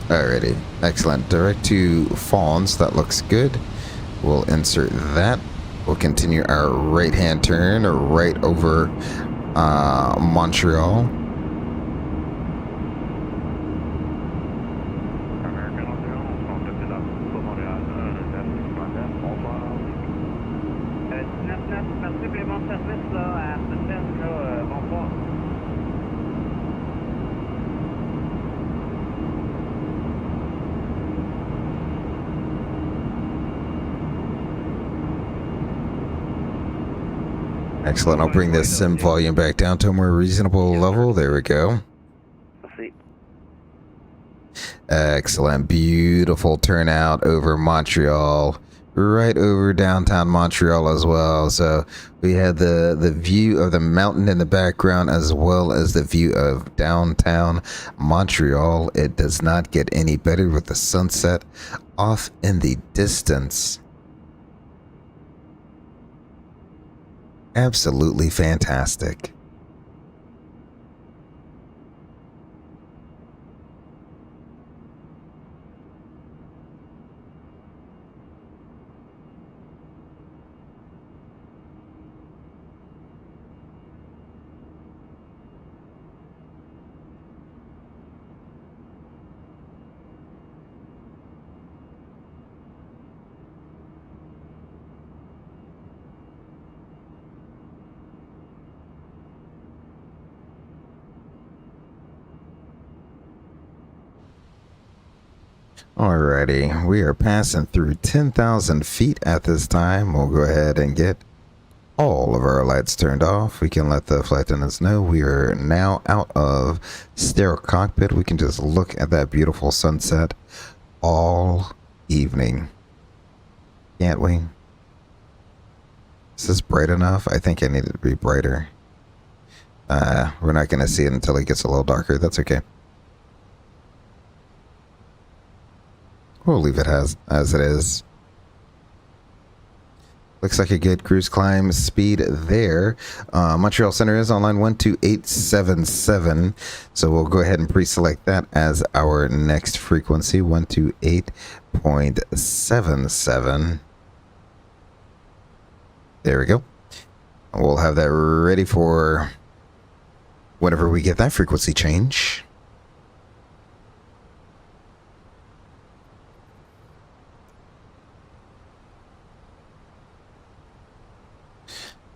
Alrighty, excellent. Direct to Fawns, that looks good. We'll insert that. We'll continue our right-hand turn right over Montreal. American Montreal, on se rend là pour Montréal, supplément de service là, à Providence, là, bonsoir. Excellent. I'll bring this sim volume back down to a more reasonable level. There we go. Excellent. Beautiful turnout over Montreal. Right over downtown Montreal as well. So we had the view of the mountain in the background as well as the view of downtown Montreal. It does not get any better with the sunset off in the distance. Absolutely fantastic. Alrighty, we are passing through 10,000 feet at this time. We'll go ahead and get all of our lights turned off. We can let the flight attendants know we are now out of stereo cockpit. We can just look at that beautiful sunset all evening. Can't we? Is this bright enough? I think I need it to be brighter. We're not going to see it until it gets a little darker. That's okay. We'll leave it as it is. Looks like a good cruise climb speed there. Montreal Center is on line 12877. So we'll go ahead and pre-select that as our next frequency, 128.77. There we go. We'll have that ready for whenever we get that frequency change.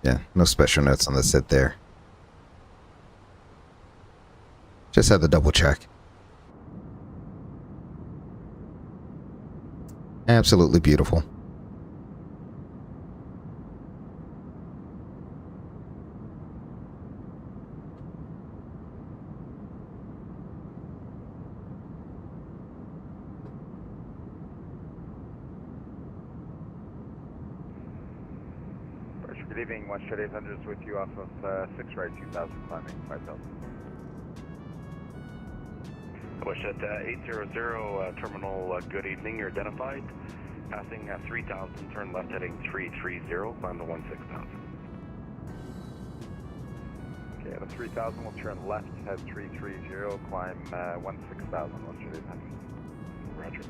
Yeah, no special notes on the sit there. Just had to double check. Absolutely beautiful. Good evening, 1 Shuttle 800 is with you off of 6 right, 2000, climbing 5000. Wish at 800 terminal, good evening, you're identified. Passing 3000, turn left heading 330, climb to 16000. Okay, at a 3000, we'll turn left, head 330, climb 16000, 1 Shuttle 800. Roger.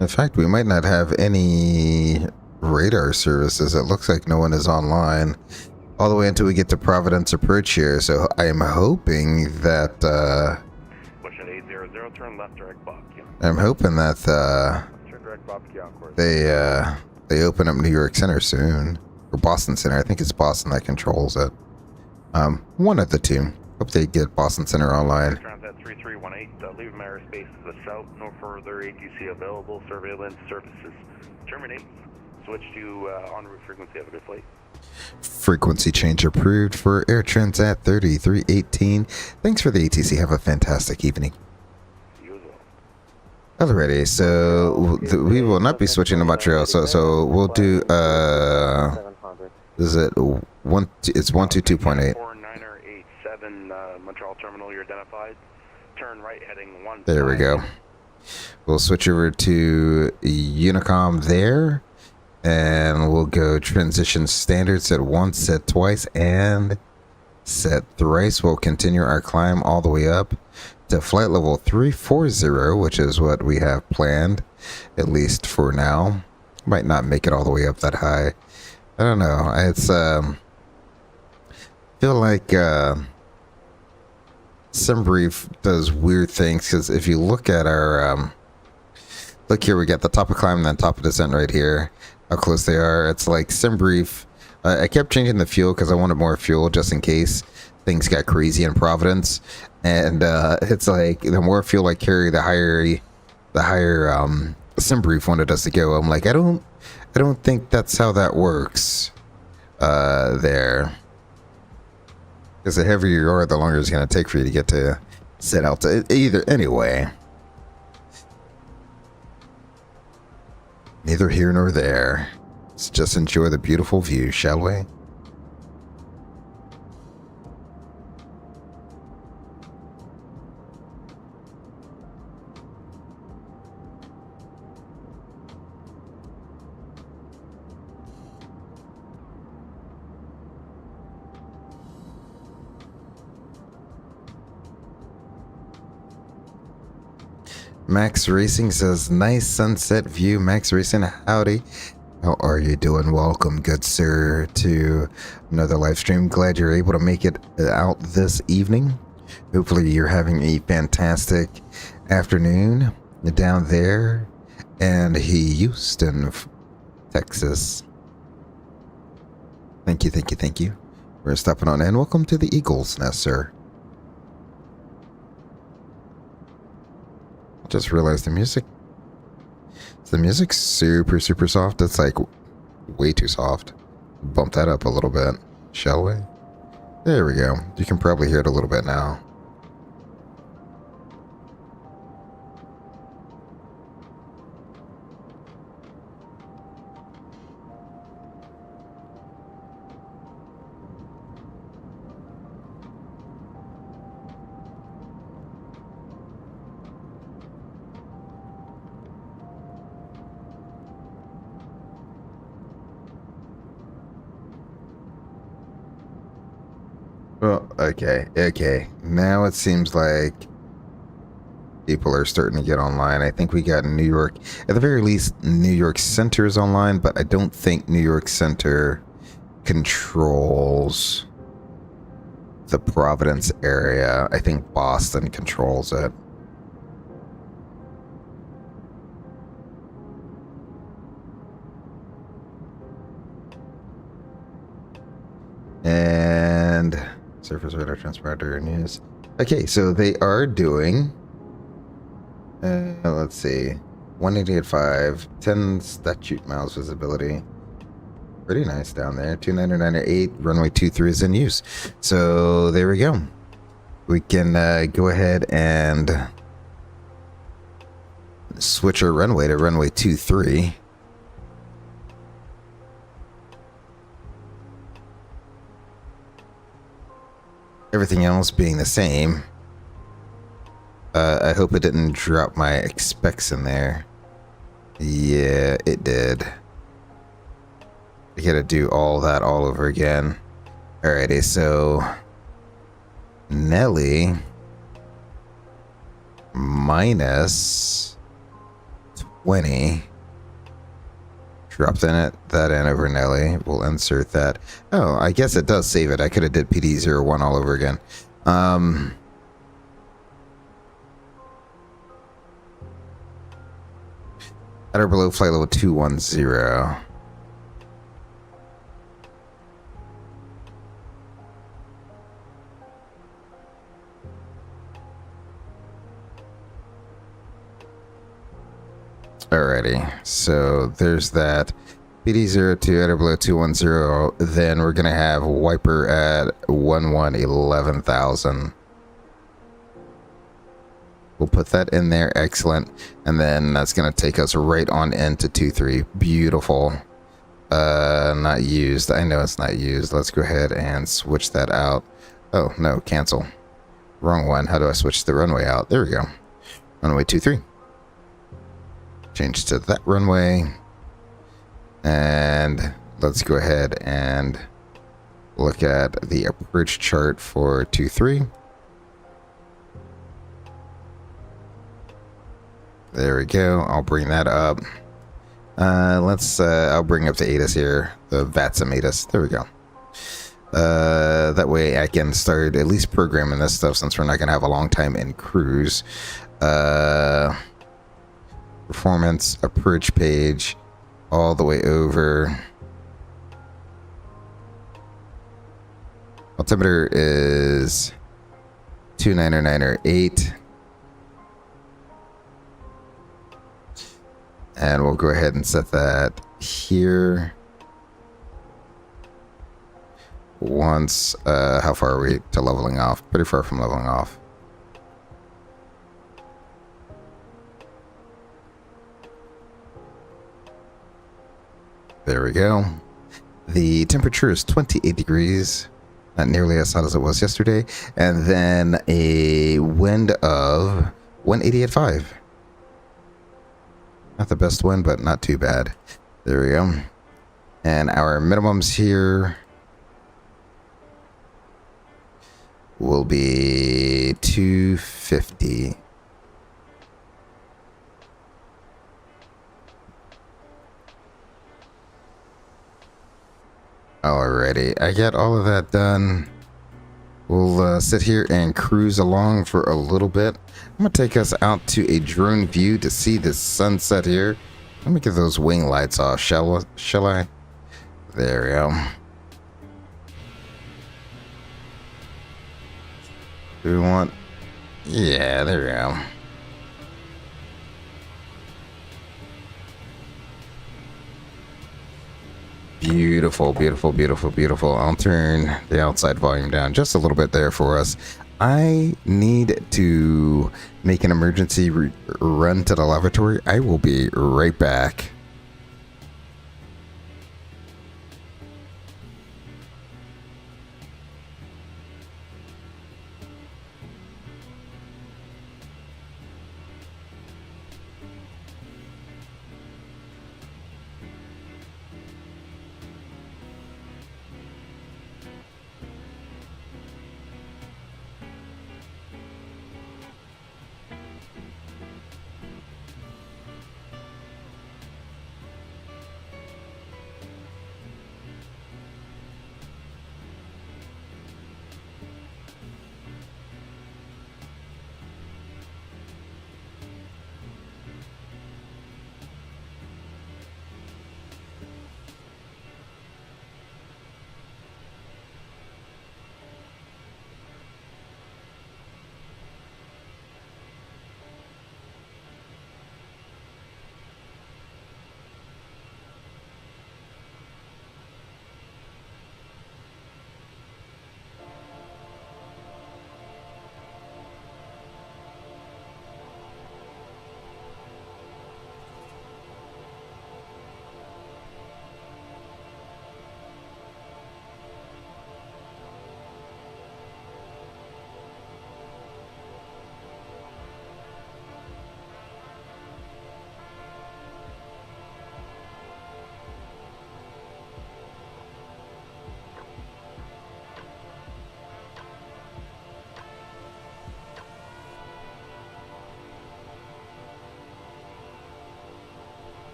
In fact, we might not have any radar services. It looks like no one is online all the way until we get to Providence approach here. So I am hoping that Wish at 800, turn left, direct Bob. I'm hoping that Turn direct Bob Key on course. they open up New York Center soon, or Boston Center. I think it's Boston that controls it. One of the two. Hope they get Boston Center online. Air Transat 3318, leave airspace to the south, no further ATC available, surveillance services. Terminate, switch to en route frequency, have a good flight. Frequency change approved for Air Transat 3318. Thanks for the ATC. Have a fantastic evening. You as well. Alrighty, so we will not be switching to Montreal. So we'll do 700. is it one? It's 122.8. 4987 Montreal terminal, you're identified. Turn right heading 1. There we go. We'll switch over to Unicom there, and we'll go transition standard, set once, set twice, and set thrice. We'll continue our climb all the way up to flight level 340, which is what we have planned, at least for now. Might not make it all the way up that high. I don't know. It's feel like SimBrief does weird things, because if you look at our look here, we got the top of climb and then top of descent right here, how close they are. It's like SimBrief. I kept changing the fuel because I wanted more fuel just in case things got crazy in Providence, and it's like the more fuel I carry, the higher SimBrief wanted us to go. I'm like, I don't think that's how that works there. Because the heavier you are, the longer it's going to take for you to get to set out to either. Anyway, neither here nor there. Let's just enjoy the beautiful view, shall we? Max Racing says, nice sunset view. Max Racing, howdy. How are you doing? Welcome, good sir, to another live stream. Glad you're able to make it out this evening. Hopefully you're having a fantastic afternoon down there in Houston, Texas. Thank you, thank you, thank you. We're stopping on in. Welcome to the Eagles Nest, sir. Just realized the music's super soft. It's like way too soft. Bump that up a little bit, shall we? There we go. You can probably hear it a little bit now. Well, okay. Now it seems like people are starting to get online. I think we got New York, at the very least, New York Center is online, but I don't think New York Center controls the Providence area. I think Boston controls it. And surface radar transponder news. Okay, so they are doing, let's see, 188.5, 10 statute miles visibility. Pretty nice down there. 299.8, runway 23 is in use. So there we go. We can go ahead and switch our runway to runway 23. Everything else being the same. I hope it didn't drop my expects in there. Yeah, it did. I gotta do all that all over again. Alrighty, so Nelly minus 20. Drop that in over Nelly. We'll insert that. Oh, I guess it does save it. I could have did PD01 all over again. At or below flight level 210. Alrighty, so there's that. PD02 at or below 210. Then we're gonna have wiper at 11,000. We'll put that in there. Excellent. And then that's gonna take us right on into 23. Beautiful. Not used. I know it's not used. Let's go ahead and switch that out. Oh no, cancel. Wrong one. How do I switch the runway out? There we go. Runway 23. Change to that runway. And let's go ahead and look at the approach chart for 23. There we go. I'll bring that up. I'll bring up the ATIS here, the VATSIM ATIS. There we go. That way I can start at least programming this stuff since we're not going to have a long time in cruise. Performance, approach page, all the way over. Altimeter is 299.8. And we'll go ahead and set that here. Once, how far are we to leveling off? Pretty far from leveling off. There we go. The temperature is 28 degrees, not nearly as hot as it was yesterday. And then a wind of 188.5. Not the best wind, but not too bad. There we go. And our minimums here will be 250. Alrighty, I got all of that done. We'll sit here and cruise along for a little bit. I'm gonna take us out to a drone view to see the sunset here. Let me get those wing lights off, shall I? There we go. Do we want... Yeah, there we go. Beautiful, beautiful, beautiful, beautiful. I'll turn the outside volume down just a little bit there for us. I need to make an emergency run to the lavatory. I will be right back.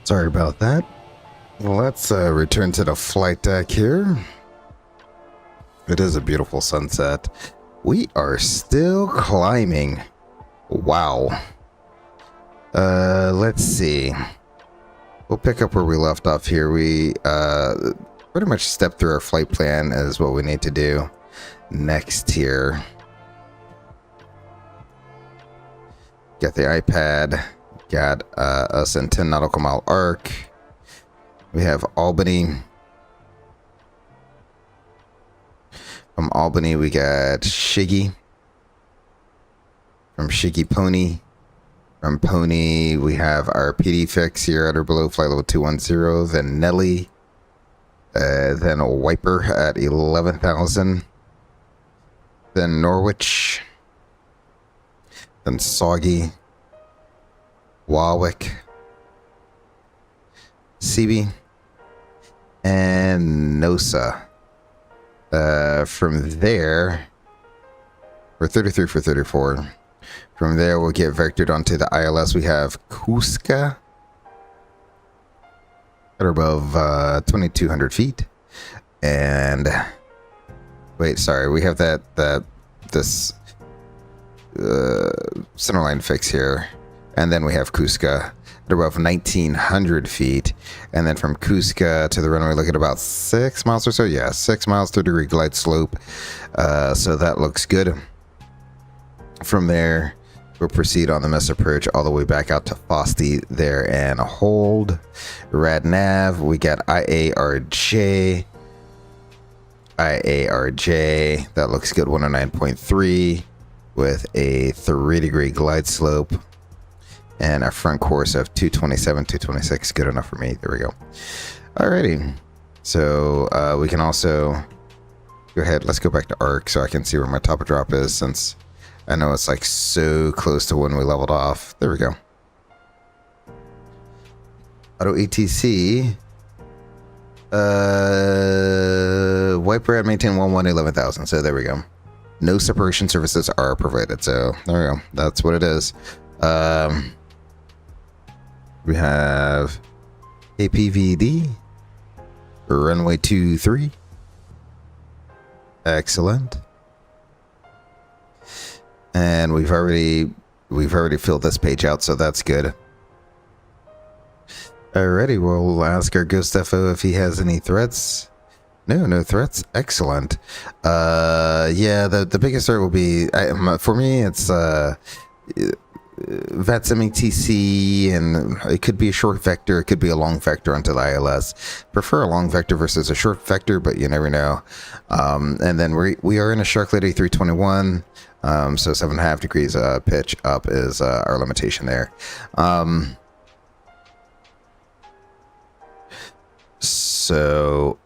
Sorry about that. Let's return to the flight deck here. It is a beautiful sunset. We are still climbing. Wow. Let's see. We'll pick up where we left off here. We pretty much stepped through our flight plan is what we need to do next here. Got the iPad. Got us in 10 nautical mile arc. We have Albany. From Albany, we got Shiggy. from Shiki Pony. From Pony, we have our PD fix here at or below flight level 210. Then Nelly. Then a Wiper at 11,000. Then Norwich. Then Soggy. Warwick. CB. And Nosa. From there, we're 33 for 34. From there, we'll get vectored onto the ILS. We have Cusca at or above 2,200 feet. And wait, sorry, we have this centerline fix here. And then we have Cusca at above 1,900 feet. And then from Cusca to the runway, look at about 6 miles or so. Yeah, 6 miles, 30-degree glide slope. So that looks good. From there, we'll proceed on the mess approach all the way back out to Fosti there and hold. Rad nav, we got IARJ. IARJ, that looks good, 109.3 with a 3-degree glide slope. And a front course of 227, 226, good enough for me. There we go. Alrighty. So we can also go ahead. Let's go back to ARC so I can see where my top of drop is, since I know it's like so close to when we leveled off. There we go. Auto ATC. Wiper at maintain 11,000. So there we go. No separation services are provided. So there we go. That's what it is. We have APVD, runway 23. Excellent. And we've already filled this page out, so that's good. Alrighty, we'll ask our Ghost FO if he has any threats. No threats. Excellent. Yeah, the biggest threat will be, for me, it's VATS METC, and it could be a short vector, it could be a long vector onto the ILS. Prefer a long vector versus a short vector, but you never know. And then we are in a Sharklet A321, so 7.5 degrees pitch up is our limitation there. So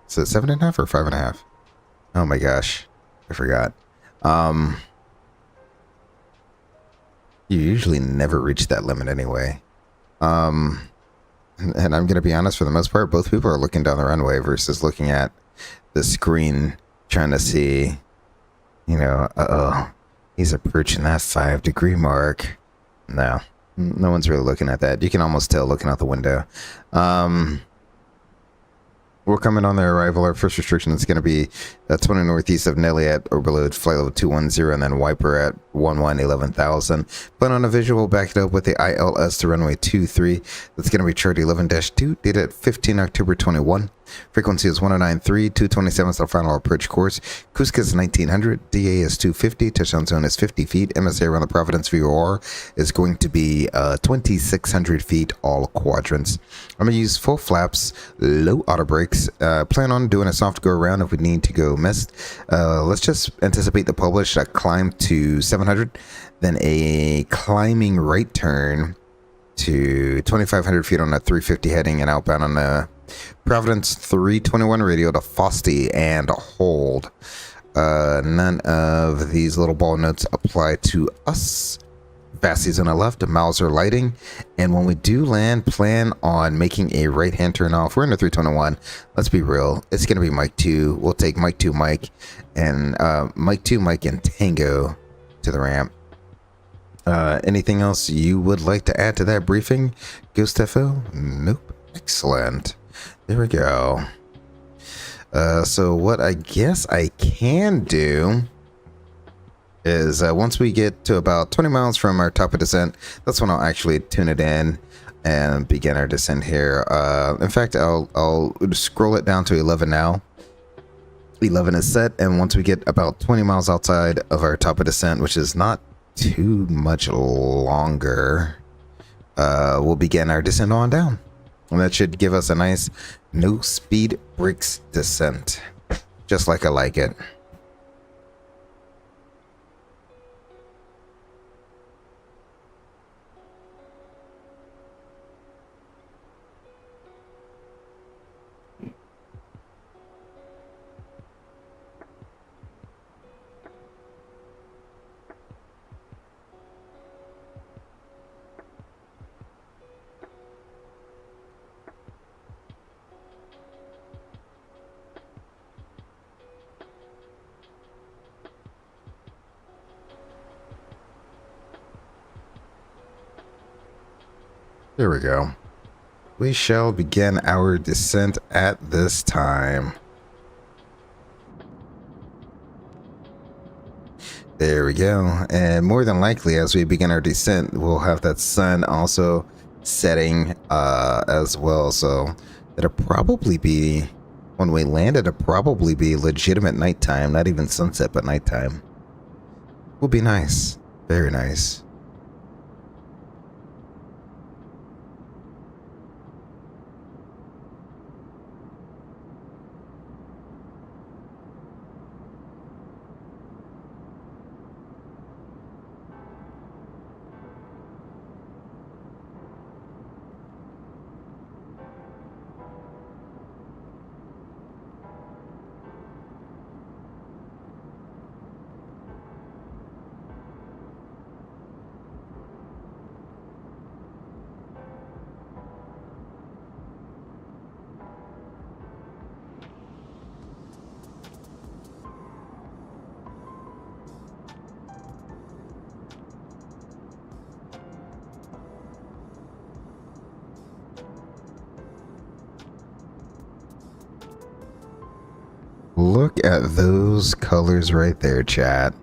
is it 7.5 or 5.5? Oh my gosh, I forgot. You usually never reach that limit anyway. And I'm going to be honest, for the most part, both people are looking down the runway versus looking at the screen trying to see, you know, he's approaching that 5-degree mark. No one's really looking at that. You can almost tell looking out the window. We're coming on their arrival. Our first restriction is going to be 20 northeast of Nelly at or below flight level 210, and then Wiper at 11,000. But on a visual, back it up with the ILS to runway 23. That's going to be chart 11-2, date at 15 October 21. Frequency is 1093, 227 is the final approach course. Cusca is 1900, DA is 250, touchdown zone is 50 feet. MSA around the Providence VOR is going to be 2,600 feet, all quadrants. I'm going to use full flaps, low auto brakes. Plan on doing a soft go around if we need to go missed. Let's just anticipate the publish a climb to 700, then a climbing right turn to 2,500 feet on a 350 heading and outbound on the Providence 321 radio to Fosti and hold. None of these little ball notes apply to us. Vasties on the left, Mauser lighting, and when we do land, plan on making a right-hand turn off. We're in the 321. Let's be real. It's going to be Mike 2. We'll take Mike 2, Mike, and Mike 2, Mike, and Tango to the ramp. Anything else you would like to add to that briefing, Ghost FO? Nope. Excellent. There we go. So what I guess I can do is once we get to about 20 miles from our top of descent, that's when I'll actually tune it in and begin our descent here. In fact, I'll scroll it down to 11 now. 11 is set, and once we get about 20 miles outside of our top of descent, which is not too much longer, we'll begin our descent on down. And that should give us a nice no speed brakes descent, just like I like it. Here we go. We shall begin our descent at this time. There we go. And more than likely, as we begin our descent, we'll have that sun also setting as well. So it'll probably be, when we land, it'll probably be legitimate nighttime, not even sunset, but nighttime. Will be nice. Very nice. Look at those colors right there, chat.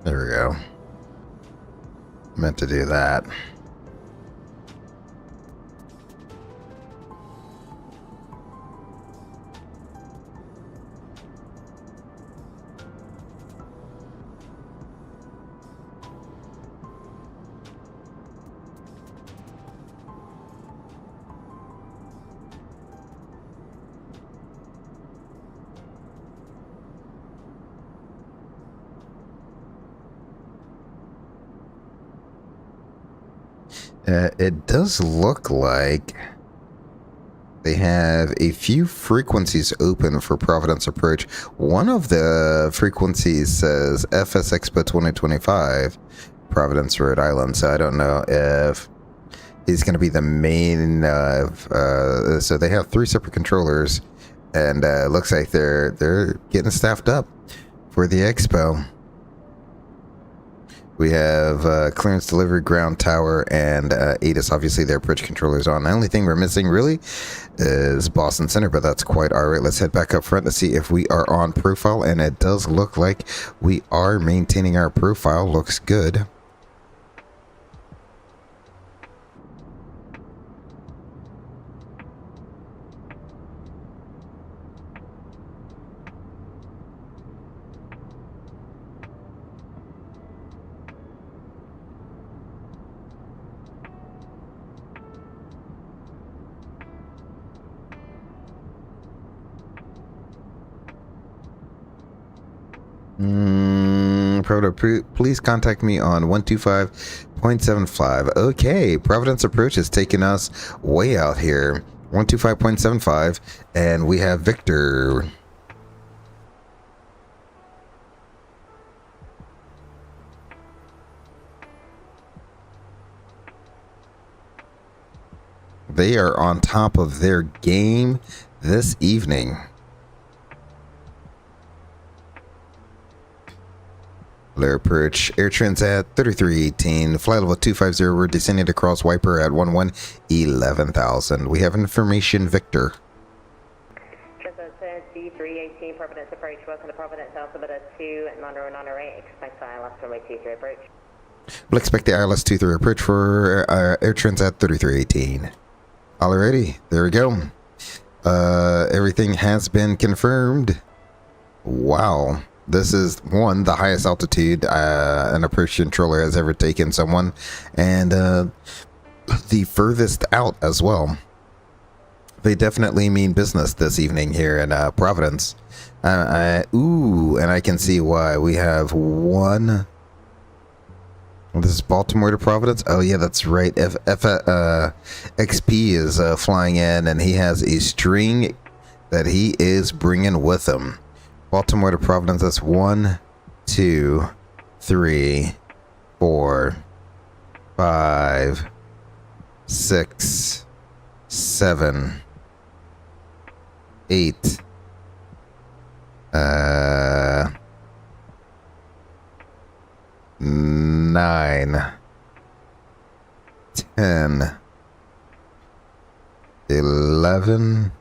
There we go. Meant to do that. It does look like they have a few frequencies open for Providence approach. One of the frequencies says FSExpo 2025, Providence, Rhode Island. So I don't know if he's going to be the main. So they have 3 separate controllers, and looks like they're getting staffed up for the Expo. We have clearance delivery, ground tower, and ATIS. Obviously, their approach controllers on. The only thing we're missing, really, is Boston Center, but that's quite all right. Let's head back up front to see if we are on profile, and it does look like we are maintaining our profile. Looks good. Please contact me on 125.75. Okay, Providence approach is taking us way out here. 125.75, and we have Victor. They are on top of their game this evening. Air approach, Air Transat 3318, flight level 250, we're descending across Wiper at 11,000. We have information, Victor. Transat D318, Providence approach, welcome to Providence, altimeter 29098, expect ILS runway 23 approach. We'll expect the ILS 23 approach for Air Transat 3318. Alrighty, there we go. Everything has been confirmed. Wow. This is, one, the highest altitude an approach controller has ever taken someone, and the furthest out as well. They definitely mean business this evening here in Providence. Ooh, and I can see why. We have one. This is Baltimore to Providence. Oh yeah, that's right. XP is flying in, and he has a string that he is bringing with him. Baltimore to Providence, that's 1, 2, 3, 4, 5, 6, 7, 8, 9, 10, 11,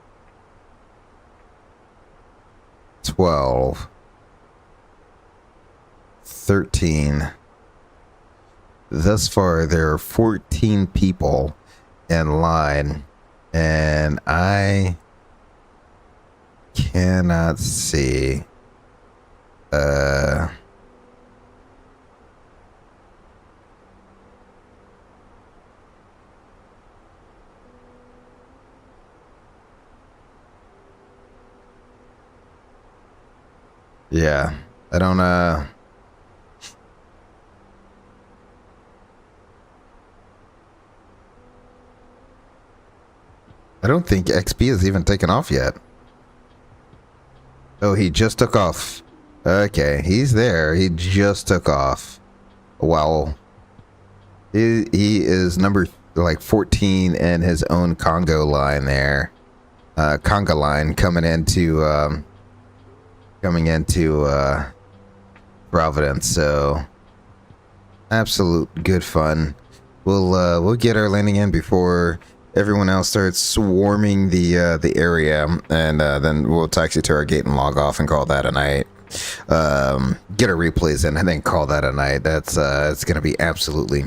12, 13. Thus far, there are 14 people in line, and I cannot see. Yeah, I don't, I don't think XP has even taken off yet. Oh, he just took off. Okay, he's there. He just took off. Wow. He is number, like, 14 in his own Congo line there. Conga line coming into Providence, so absolute good fun. We'll get our landing in before everyone else starts swarming the area, and then we'll taxi to our gate and log off and call that a night. Get our replays in and then call that a night. That's it's gonna be absolutely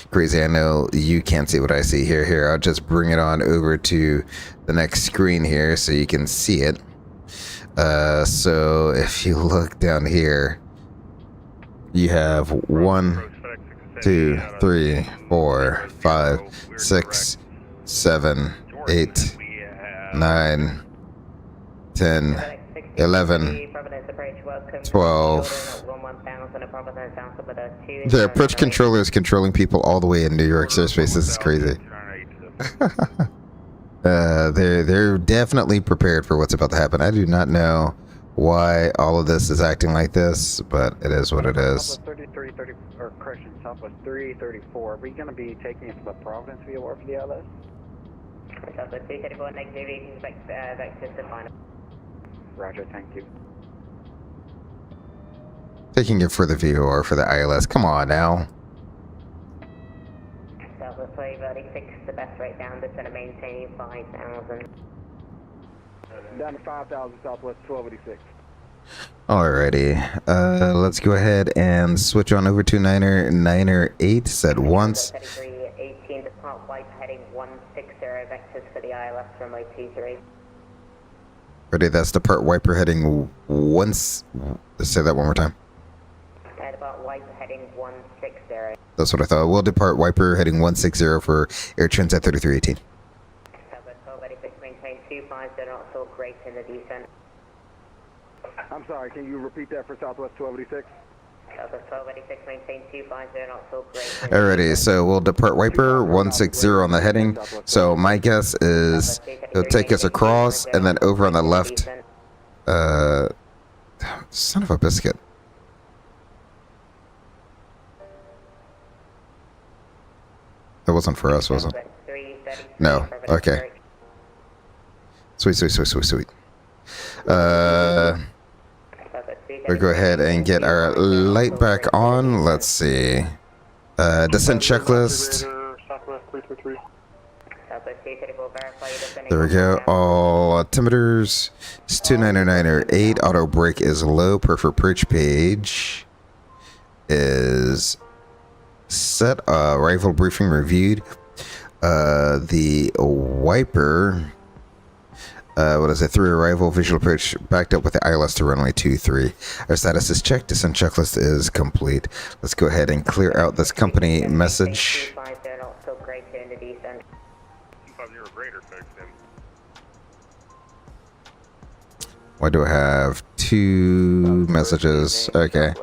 crazy. I know you can't see what I see here. Here, I'll just bring it on over to the next screen here so you can see it. So if you look down here, you have 1, 2, 3, 4, 5, 6, 7, 8, 9, 10, 11, 12. The approach controller is controlling people all the way in New York airspace. This is crazy. They're definitely prepared for what's about to happen. I do not know why all of this is acting like this, but it is what it is. 3330, or correction, Southwest 334. Are we going to be taking it to the Providence VOR for the ILS? Southwest 334, negative, you can expect vectors to final. Roger, thank you. Taking it for the VOR for the ILS. Come on now. Southwest 336, the best rate down, just going to maintain 5,000. Down to 5,000, Southwest 1286. Alrighty, let's go ahead and switch on over to Niner 8. Said once. 3318, depart wipe heading 160, vectors for the ILS runway 23. Ready, that's depart wiper heading once. Let's say that one more time. Depart wiper heading 160. That's what I thought. We'll depart wiper heading 160 for Air Transat 3318. Southwest 1286, maintain 250, not so great in the descent. I'm sorry, can you repeat that for Southwest 1286? Southwest 1286, maintain 250 knots, all great. Alrighty, so we'll depart wiper 160 on the heading. So my guess is he'll take us across and then over on the left. Son of a biscuit. That wasn't for us, was it? No. Okay. Sweet. We'll go ahead and get our light back on. Let's see. Descent checklist. There we go. All altimeters. It's 29908. Auto brake is low. Perfect approach page is set. Arrival briefing reviewed. The wiper. What is it? 3 arrival, visual approach backed up with the ILS to runway 23. Our status is checked. Descent checklist is complete. Let's go ahead and clear out this company message. 250 or greater, folks. Why do I have 2 messages? Okay.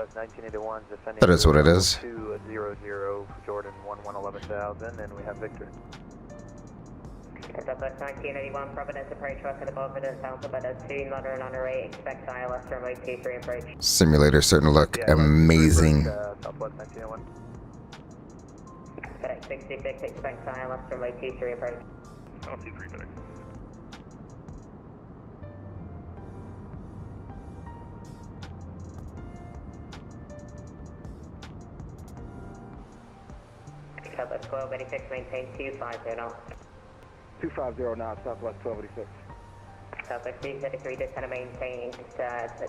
That is what it is. 200 Jordan 11,000, and we have Victor. Southwest 1981, Providence approach, welcome to Providence, Alphabet 2, London under 8, expect ILS runway 23 approach. Simulator starting to look amazing. Southwest 1981. FedEx 66, expect ILS runway 23 approach. I'll see 3 FedEx. Southwest 1286, maintain 250 knots. 250 knots, Southwest 1286. Southwest 233, descend and maintain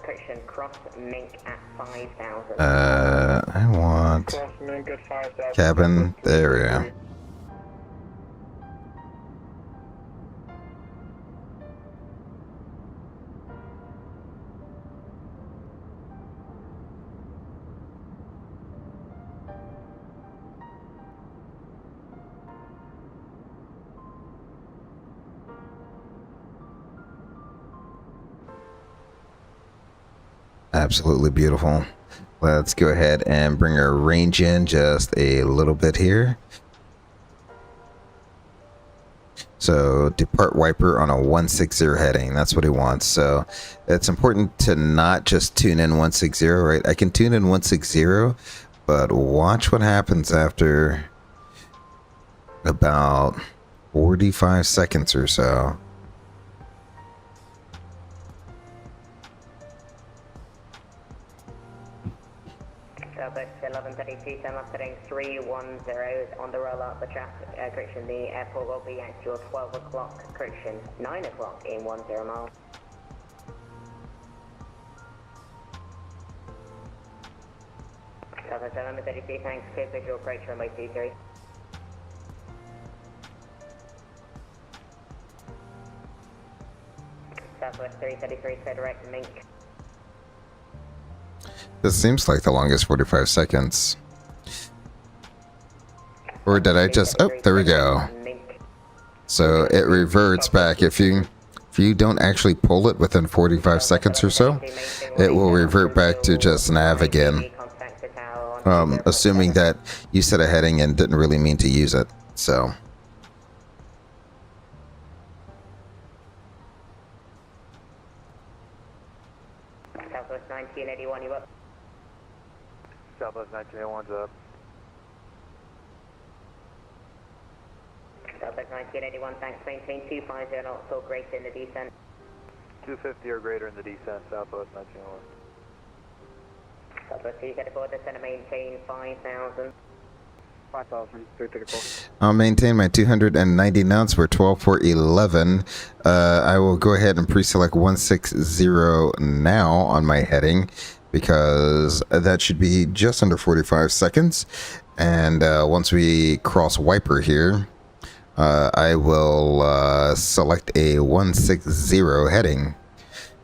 correction, cross mink at 5,000. I want cabin. There we go. Absolutely beautiful. Let's go ahead and bring our range in just a little bit here. So depart wiper on a 160 heading. That's what he wants. So it's important to not just tune in 160, right? I can tune in 160, but watch what happens after about 45 seconds or so. Southwest 1132, turn left heading 310 on the roll up the traffic, correction, the airport will be at your 12 o'clock, correction, 9 o'clock in 10 miles. Southwest 1132, thanks, clear visual approach runway 23. Southwest 333, clear direct to Mink. This seems like the longest 45 seconds. Or did I just... Oh, there we go. So it reverts back. If you don't actually pull it within 45 seconds or so, it will revert back to just nav again. Assuming that you set a heading and didn't really mean to use it. So... Southwest 1981, you up? Southwest 1981's up. Southwest 1981, thanks, maintain 250 knots or greater in the descent. 250 or greater in the descent, Southwest 1981. Southwest 234, descend and maintain 5,000. 5,000, 334. I'll maintain my 290 knots. We're 12 for 11. I will go ahead and pre-select 160 now on my heading because that should be just under 45 seconds. And once we cross wiper here, I will select a 160 heading,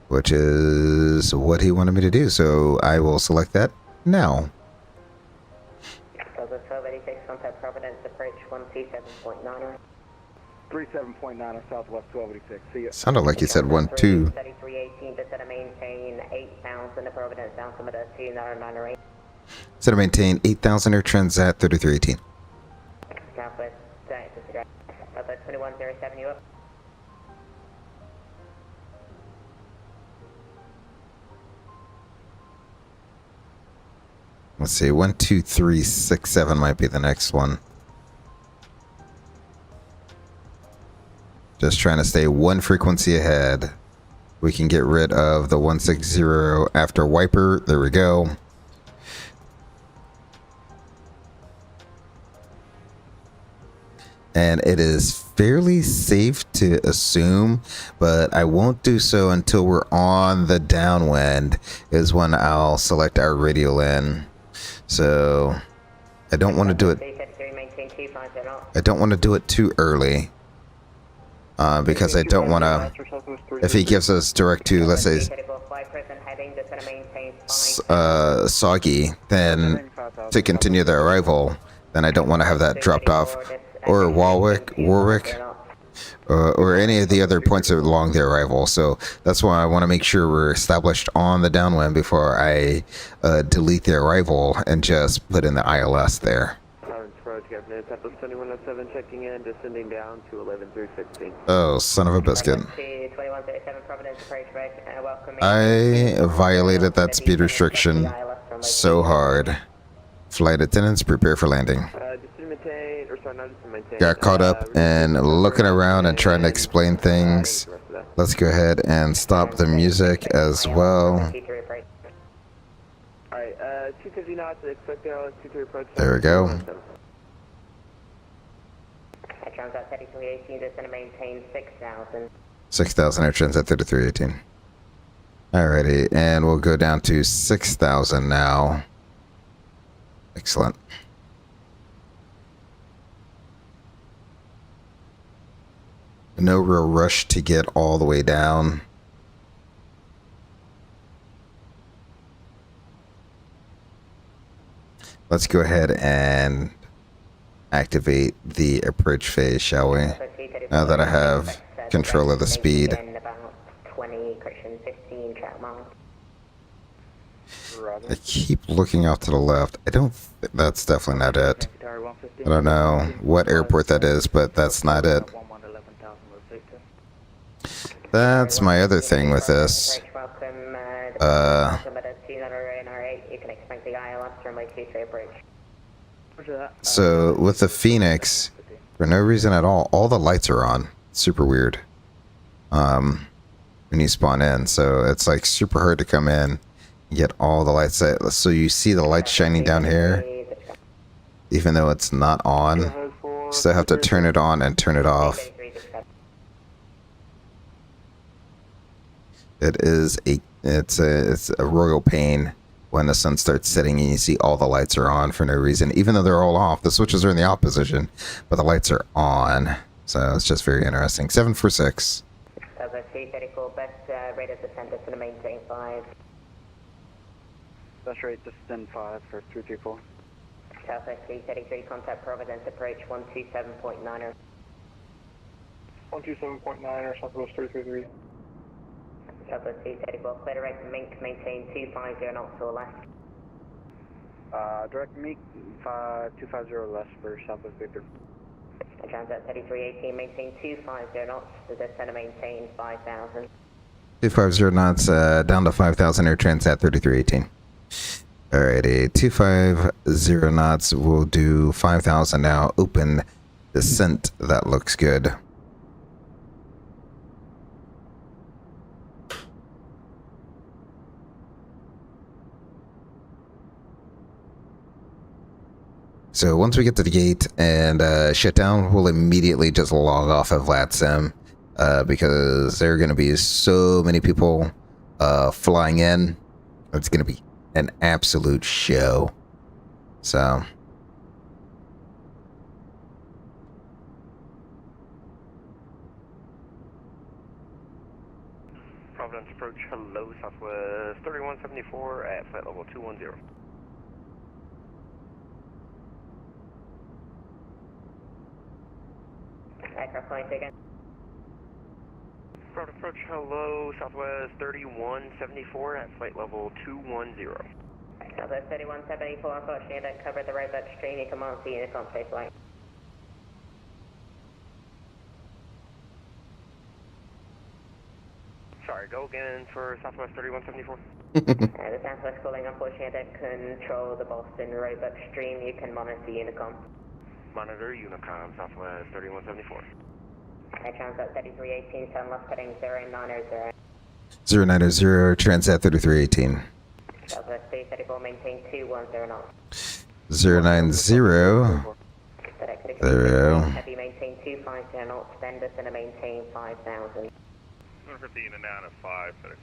which is what he wanted me to do. So I will select that now. Southwest 1286, contact Providence, approach 127.9. 37.9 on Southwest 1286. See you. Sounded like you said 1, 2. 3318, descend and maintain 8,000 to Providence, altimeter 2998. Set to maintain 8,000 Air Transat 3318. Southwest, disregard. Southwest 2107, you up? Let's see, 1, 2, 3, 6, 7 might be the next one. Just trying to stay one frequency ahead. We can get rid of the 160 after wiper. There we go. And it is fairly safe to assume, but I won't do so until we're on the downwind is when I'll select our radial in. So I don't want to do it. I don't want to do it too early. Because I don't want to, if he gives us direct to, let's say, Soggy, then to continue the arrival, then I don't want to have that dropped off, or Warwick, or any of the other points along the arrival. So that's why I want to make sure we're established on the downwind before I delete the arrival and just put in the ILS there. Checking in, descending down to 11316. Oh, son of a biscuit. I violated that speed restriction so hard. Flight attendants, prepare for landing. Got caught up in looking around and trying to explain things. Let's go ahead and stop the music as well. Alright, 250 knots, expect the ILS 23 approach. There we go. Air Transat 3318, descend and maintain 6,000. 6,000 Air Transat 3318. Alrighty, and we'll go down to 6,000 now. Excellent. No real rush to get all the way down. Let's go ahead and activate the approach phase, shall we? Now that I have control of the speed. I keep looking off to the left. I don't. That's definitely not it. I don't know what airport that is, but that's not it. That's my other thing with this. So with the Phoenix, for no reason at all the lights are on. Super weird. When you spawn in, so it's like super hard to come in and get all the lights. So you see the lights shining down here, even though it's not on. You still have to turn it on and turn it off. It's a royal pain when the sun starts setting and you see all the lights are on for no reason, even though they're all off. The switches are in the off position, but the lights are on. So it's just very interesting. 746. Best rate of descent is to maintain 5. Best rate descend 5 for 334. Southwest 333, contact Providence, approach 127.9er. 127.9er, Southwest 333. Southwest 334, clear direct Mink, maintain 250 knots or less. Direct Mink 250 less for Southwest Victor. Transat 3318, maintain 250 knots, the descend and maintain 5,000. 250 knots, down to 5,000 Air Transat 3318. Alrighty, 250 knots, we'll do 5,000 now. Open descent, that looks good. So once we get to the gate and shut down, we'll immediately just log off of VlatSim because there are going to be so many people flying in. It's going to be an absolute show. So Providence approach, hello, Southwest 3174 at flight level 210. Aircraft flying again. Front approach, hello, Southwest 3174 at flight level 210. Southwest 3174, unfortunately I don't cover the roadbed stream. You come on to Unicom, stay flight. Sorry, go again for Southwest 3174. The Southwest calling, unfortunately I don't control the Boston roadbed stream. You can monitor Unicom. Monitor Unicom, Southwest 3174. Air Transat 3318, turn left heading 0900. 090 Transat 3318. Southwest 334, maintain 210 knots. 090. There. Heavy maintain 250 knots, bend us and maintain 5000. 115 and down at 5, FedEx.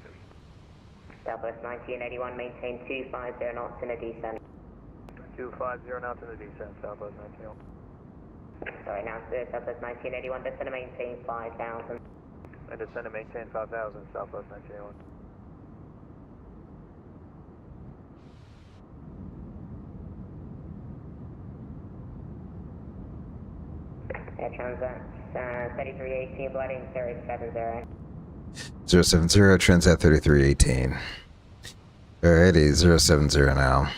Southwest 1981, maintain 250 knots in a descent. 250 knots in the descent, Southwest 1981. Sorry, now Southwest 1981, descend and maintain 5000. And descend and maintain 5000, Southwest 1981. Air Transat 3318, gliding 070. 070 Transat 3318. Alrighty, 070 now.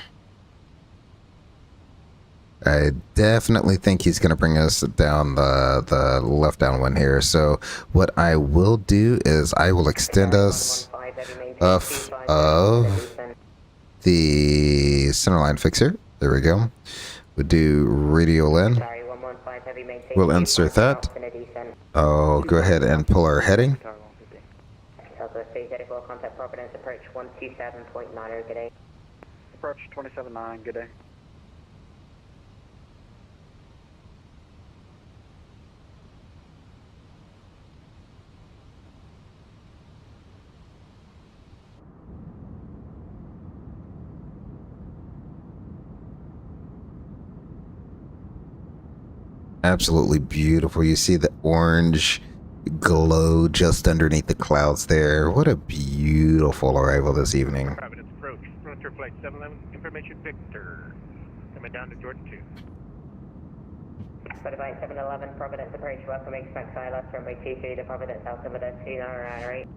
I definitely think he's going to bring us down the left downwind here. So what I will do is I will extend us off of the centerline fixer. There we go. We'll do radial in. We'll insert that. I'll go ahead and pull our heading. Southwest 334, contact Providence, approach 127.90, good day. Approach 279, good day. Absolutely beautiful. You see the orange glow just underneath the clouds there. What a beautiful arrival this evening. Providence approach, frontier flight 711, information Victor. Coming down to Georgia 2. Flight 711, Providence approach, welcome, expect silence, runway 23 to Providence, altimeter 298.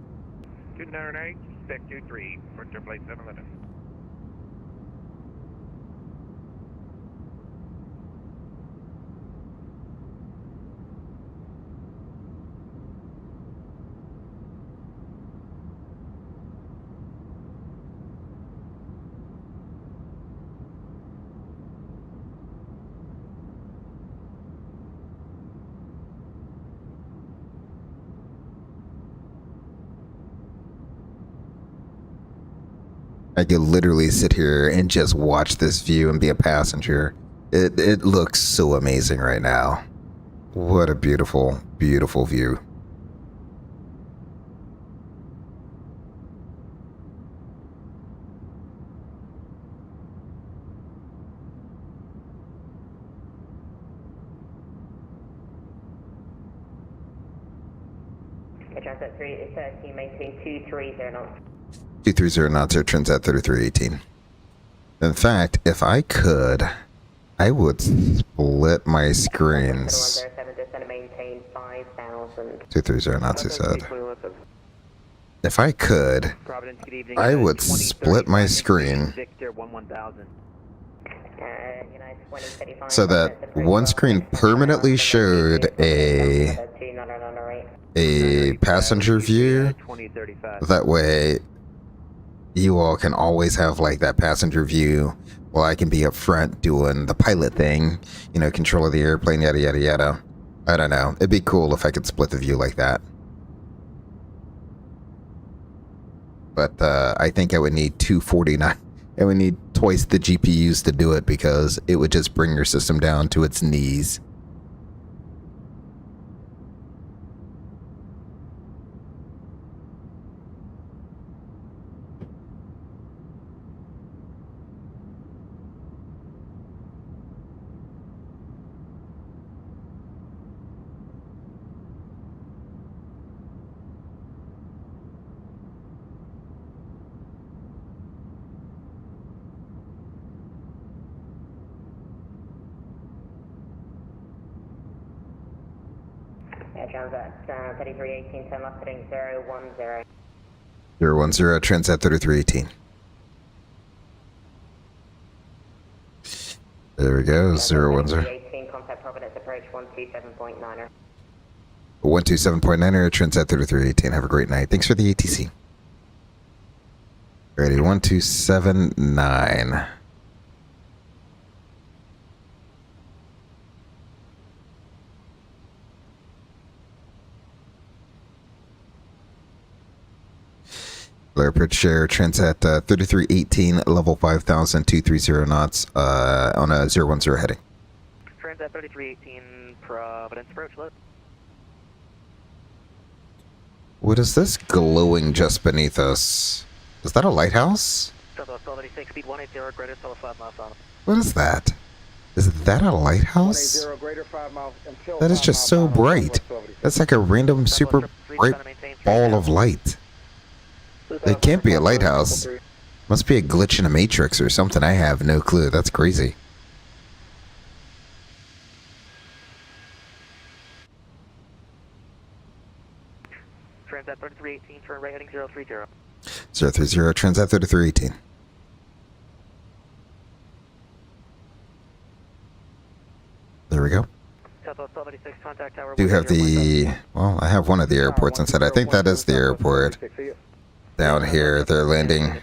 298, expect 23, frontier flight 711. I could literally sit here and just watch this view and be a passenger. It looks so amazing right now. What a beautiful, beautiful view. Air Transat 330, maintain 230 knots. 230 knots, Air Transat 3318. In fact, if I could, I would split my screens. 107, descend and maintain 5000. 230 knots, he said. If I could, I would split my screen so that one screen permanently showed a passenger view. That way, you all can always have like that passenger view while I can be up front doing the pilot thing, you know, control of the airplane, yada, yada, yada. I don't know. It'd be cool if I could split the view like that. But I think I would need 249. I would need twice the GPUs to do it because it would just bring your system down to its knees. Transat 3318, turn left heading 010. 010, Transat 3318. There we go, 010. 3318, contact Providence approach 127.9er. 127.9er, Transat 3318. Have a great night. Thanks for the ATC. Ready, 1279. Airport share Transat 3318, level 5,000, 230 knots on a 010 heading. Transat 3318, Providence approach, load. What is this glowing just beneath us? Is that a lighthouse? Southwest 1286, speed 180, greater, still 5 miles on. What is that? Is that a lighthouse? 180, greater 5 miles until That is 5 just miles so on bright. Southwest That's like a random super bright ball of light. It can't be a lighthouse. Must be a glitch in a matrix or something. I have no clue. That's crazy. Transat 3318, turn right heading 030. 030, Transat 3318. There we go. Southwest 1286, contact tower. Do have the... Well, I have one of the airports inside. I think that is the airport. Down here, they're landing.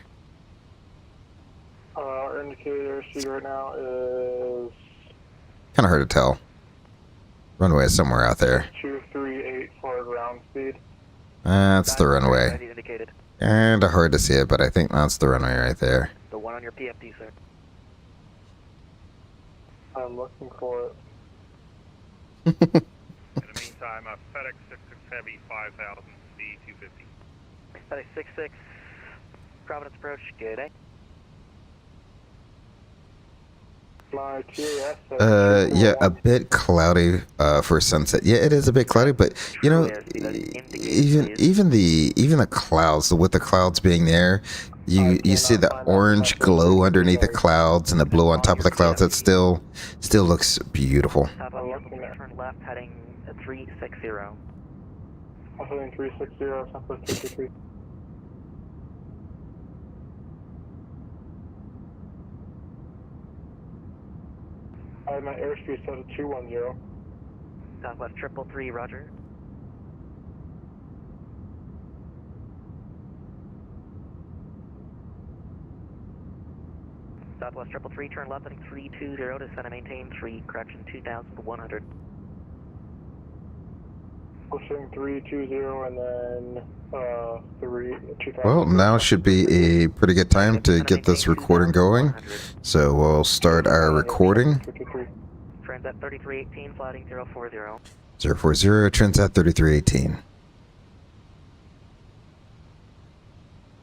Our indicator speed right now is Kind of hard to tell. Runway is somewhere out there. 238 for ground speed. That's the runway. Indicated. Kinda hard to see it, but I think that's the runway right there. The one on your PFD, sir. I'm looking for it. In the meantime, FedEx 66 Heavy 5000 C250. FedEx 66, Providence approach, good day. My TAS says Yeah, a bit cloudy for sunset. Yeah, it is a bit cloudy, but you know, even the clouds, with the clouds being there, you see the orange glow underneath the clouds and the blue on top of the clouds. It still looks beautiful. Turn left heading 360. I'm heading 360, Southwest 53. I have my airspeed set to 210. Southwest 333, roger. Southwest 333, turn left heading 320, descend and maintain 2100. Pushing 320 and then 2000. Well, now should be a pretty good time to get this recording going. So we'll start our recording. Transat 3318, flighting 040. 040, Transat 3318.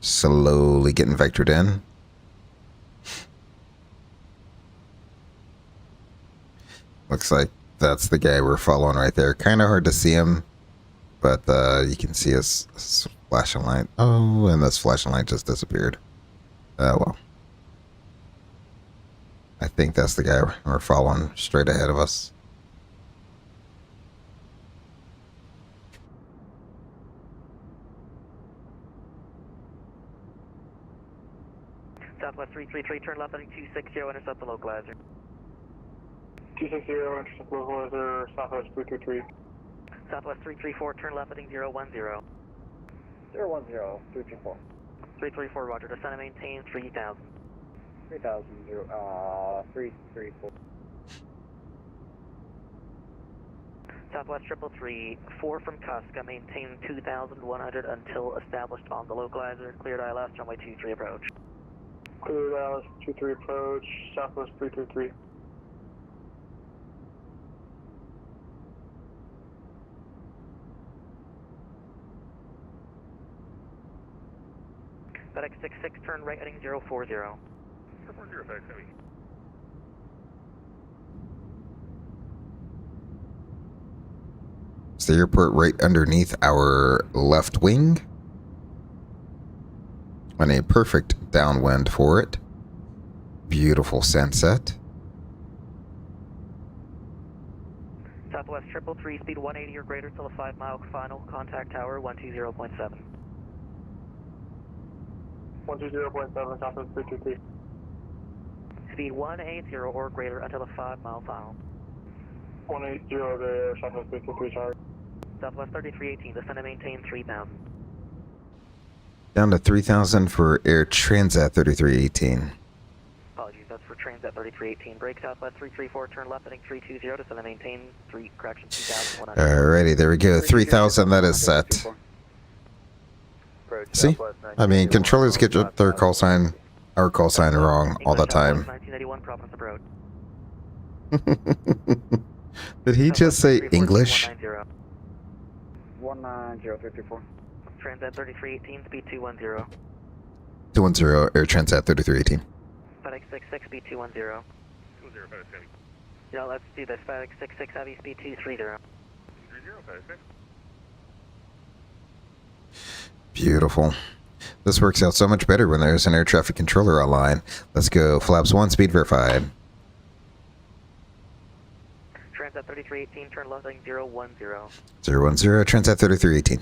Slowly getting vectored in. Looks like that's the guy we're following right there. Kind of hard to see him, but you can see his flashing light. Oh, and this flashing light just disappeared. Well. I think that's the guy we're following straight ahead of us. Southwest 333, turn left heading 260, intercept the localizer. 260, intercept localizer, Southwest 333. Southwest 334, turn left heading 010. 010, 334. 334, roger, descend and maintain 3000. 3000, 334. Southwest 333, 4 from Cuska, maintain 2100 until established on the localizer. Cleared ILS, runway 23 approach. Cleared ILS 23 approach, Southwest 333. FedEx 66, turn right heading 040. 040, FedEx Heavy. It's the airport right underneath our left wing. And a perfect downwind for it. Beautiful sunset. Southwest Southwest 333, speed 180 or greater till the 5 mile final, contact tower 120.7. 120.7, Southwest 323. Speed 180 or greater until the 5 mile final. 180 to Southwest 323, sorry. Southwest 3318, descend and maintain 3000. Down to 3,000 for Air Transat 3318. Apologies, that's for Transat 3318. Break Southwest 334, turn left heading 320, descend and maintain 2,100. Alrighty, there we go. 3,000, that is set. See? I mean, controllers get their call sign, our call sign wrong all the time. 1981, Providence approach. Did he just say English? 190-334. Transat 3318, speed 210. 210, Air Transat 3318. FedEx 66, speed 210. 20, FedEx Heavy. Yeah, let's do this. FedEx 66 Heavy, speed 230. 30, FedEx Heavy. Beautiful. This works out so much better when there's an air traffic controller online. Let's go. Flaps 1, speed verified. Transat 3318, turn left heading 010. 010, Transat 3318.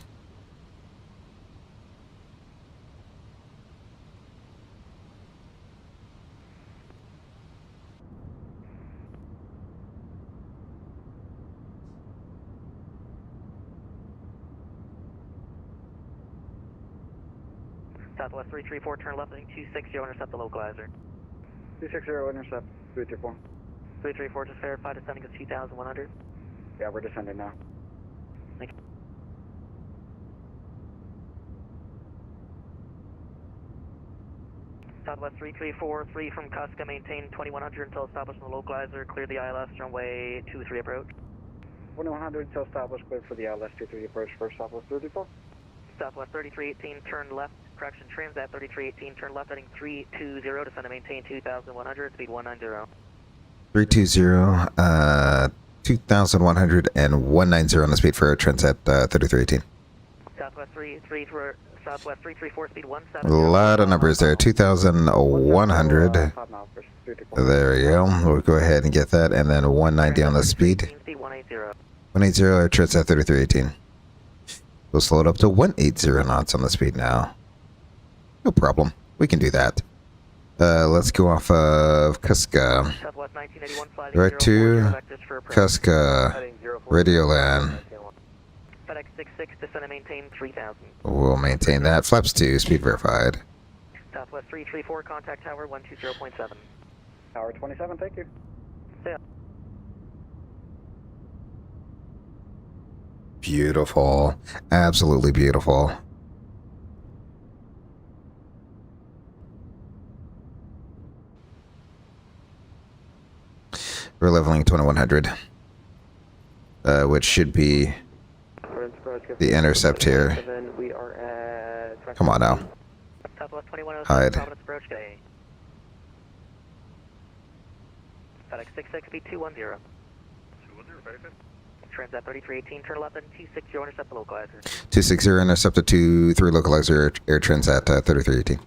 Southwest 334, turn left heading 260, intercept the localizer. 260, intercept 334. 334, just verified, descending to 2,100. Yeah, we're descending now. Thank you. Southwest 334, 3 from Cuska, maintain 2100 until established on the localizer, clear the ILS, runway 23 approach. 2100 until established, clear for the ILS 23 approach for Southwest 34. Southwest 3318, turn left, correction, Transat 3318, turn left heading 320, descend and maintain 2,100, speed 190. 320, 2,100 and 190 on the speed for Transat 3318. Southwest 334, Southwest 334, speed 170. A lot of numbers there. 2,100. There we go. We'll go ahead and get that. And then 190 on the speed. Speed 180. 180 Air Transat 3318. We'll slow it up to 180 knots on the speed now. No problem. We can do that. Let's go off of Cuska. Southwest 1981, flight Right to Cuska. Radioland. FedEx 66, descend and maintain 3,000. We'll maintain that. Flaps 2, speed verified. Southwest 334, contact tower 120.7. Tower 27, thank you. Yeah. Beautiful. Absolutely beautiful. We're leveling 2100, which should be the intercept here. We are at Come on now. Southwest 2107, Hide. Providence approach bay. FedEx 66, speed 210. 210, FedEx Heavy. Transat 3318, turn left and 260, intercept the localizer. 260 intercept to 23 localizer Air Transat 3318.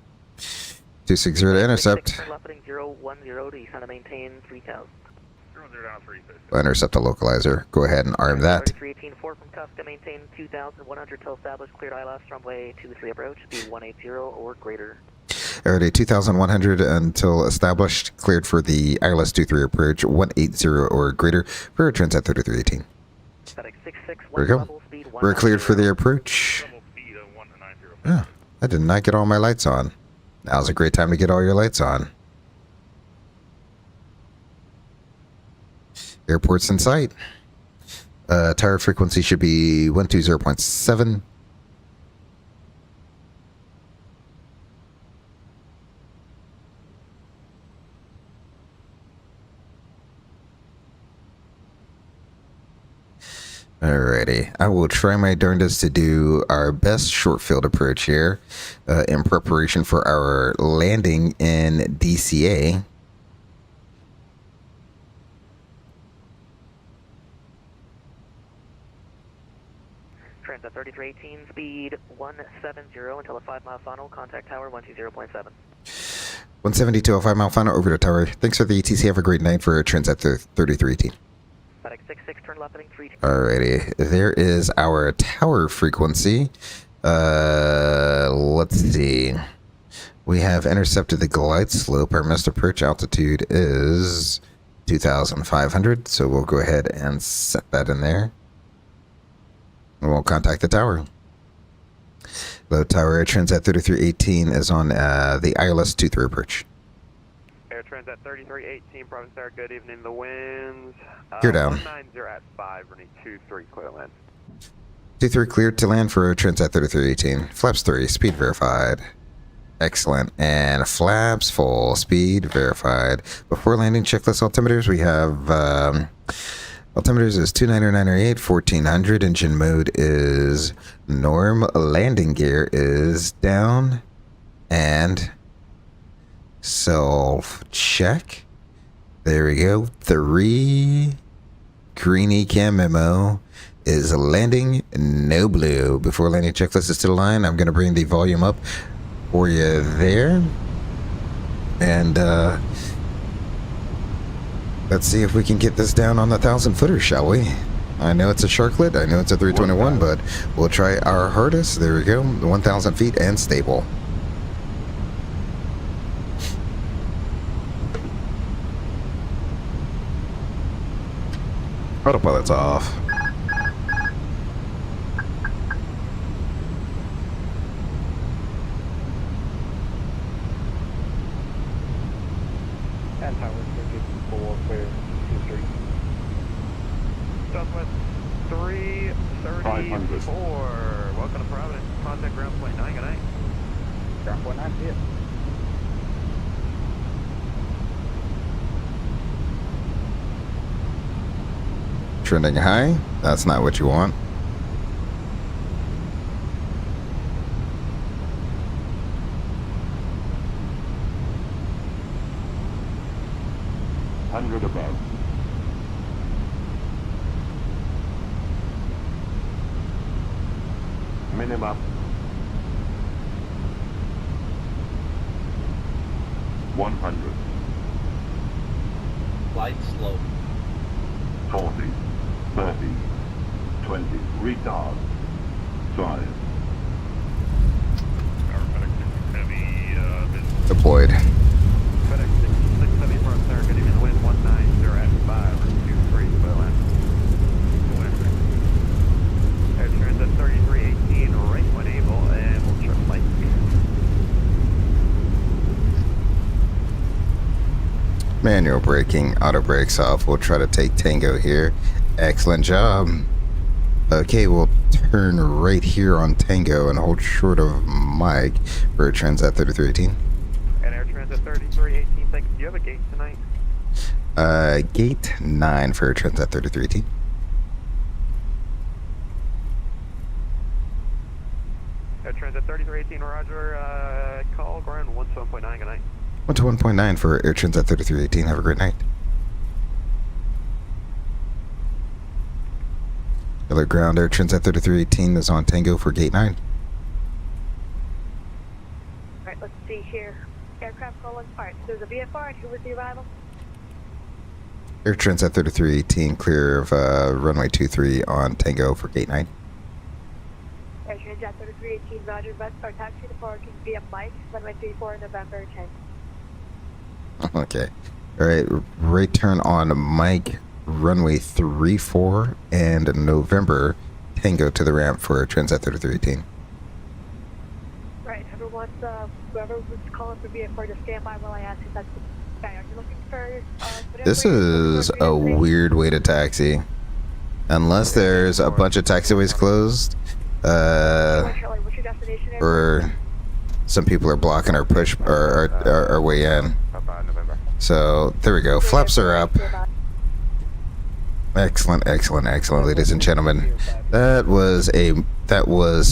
260 to intercept. Turn left heading 010 to descend and maintain 3,000. 010 down 3, FedEx. Intercept the localizer. Go ahead and arm that. 3318, 4 from Cuska, maintain 2,100 till established, cleared ILS, runway 23 approach, speed 180 or greater. Already 2,100 until established, cleared for the ILS 23 approach, 180 or greater for Transat 3318. FedEx 66, There we go. level, speed We're cleared for the approach. Double speed 190. Yeah, I did not get all my lights on. Now's a great time to get all your lights on. Airport's in sight. Tower frequency should be 120.7. Alrighty, I will try my darndest to do our best short field approach here in preparation for our landing in DCA. Transat 3318, speed 170 until the 5 mile final, contact tower 120.7. 170 to a 5 mile final over to tower. Thanks for the ETC. Have a great night for Transat 3318. FedEx FedEx 66, turn left heading 3. Alrighty, there is our tower frequency. Let's see. We have intercepted the glide slope. Our missed approach altitude is 2,500, so we'll go ahead and set that in there. And we'll contact the tower. Low tower, Air Transat 3318 is on the ILS 23 approach. Air Transat 3318, Providence Air, good evening. The winds. You're down. 190 at 5, running 23, clear land. 23 cleared to land for Air Transat 3318. Flaps 3, speed verified. Excellent. And flaps full, speed verified. Before landing, checklist altimeters. We have altimeters is 29908, 1400. Engine mode is norm. Landing gear is down. And self check. There we go. 3 green cam memo is landing, no blue. Before landing, checklist is to the line. I'm going to bring the volume up for you there. And let's see if we can get this down on the 1,000-footer, shall we? I know it's a sharklet. I know it's a 321, but we'll try our hardest. There we go. 1,000 feet and stable. Autopilot's off. And tower 4 clear 23. Southwest 334. Welcome to Providence. Contact ground point 9, good night. Ground point 9, see ya. Trending high. That's not what you want. Above. Minimum. 100. Light slope. 40. 30. 20. Retard. 5. Deployed. FedEx 670 for us there, good evening. The wind 190 at 5, running 23, clear land. Air Transat 3318, right when able, and we'll trim Mike. Manual braking, auto brakes off. We'll try to take Tango here. Excellent job. Okay, we'll turn right here on Tango and hold short of Mike for Transat 3318. And Air Transat 3318, thanks. Do you have a gate tonight? Gate 9 for Transat 3318. Air Transat 3318, roger, call ground 17.9, good night. 121.9 for Air Transat 3318. Have a great night. Other ground, Air Transat 3318 is on Tango for Gate 9. Alright, let's see here. Aircraft calling parts. There's a VFR, and who was the arrival? Air Transat 3318, clear of runway 23 on Tango for Gate 9. Air Transat 3318, roger, bus or taxi to parking via Mike, runway 34, November 10. Okay. Alright, right turn on Mike, runway 34, and November, Tango to the ramp for Transat 3318. Right, whoever was calling for VFR to stand by while I ask if that's the guy. Are you looking for... This is a weird way to taxi. Unless there's a bunch of taxiways closed, What's your destination? or some people are blocking our push, our way in. So, there we go. Flaps are up. Excellent, excellent, excellent, ladies and gentlemen. That was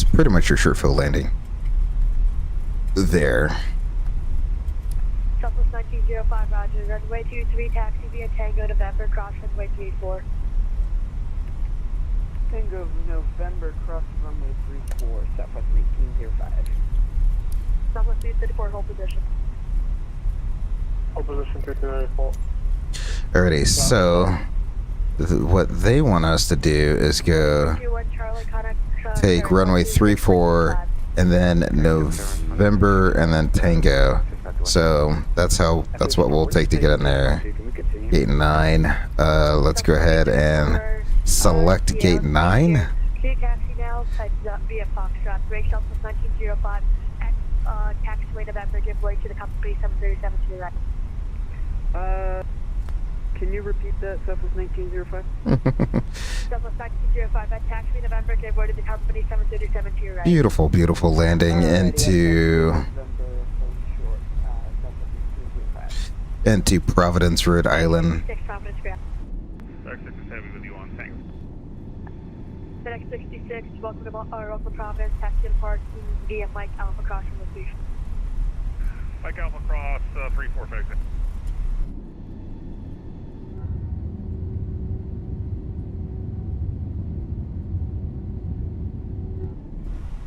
pretty much your short fill landing. There. Southwest 1905, roger. Runway 23, taxi via Tango, November, cross runway 34. Tango November, cross runway 34, Southwest 1905. Southwest 34, hold position. Hold position 3984. Alrighty, so what they want us to do is go 21 Charlie, contact, take runway 34 and then November and then Tango. So that's what we'll take to get in there. Gate 9. Let's go ahead and select gate 9. Clear taxi now, type via Foxtrot, break shelter 1905, and taxiway November, give way to the company 737 to the right. Can you repeat that? Southwest 1905? Southwest 1905, at taxiway November, give way to the company 737 to your right. Beautiful, beautiful landing into Providence, Rhode Island. 6 Providence ground. Dark 6 is heavy with you on Tango. FedEx 66, welcome to Providence, taxi to park via Mike Alpha Crossing location. Mike Alpha Cross, 3-4 FedEx.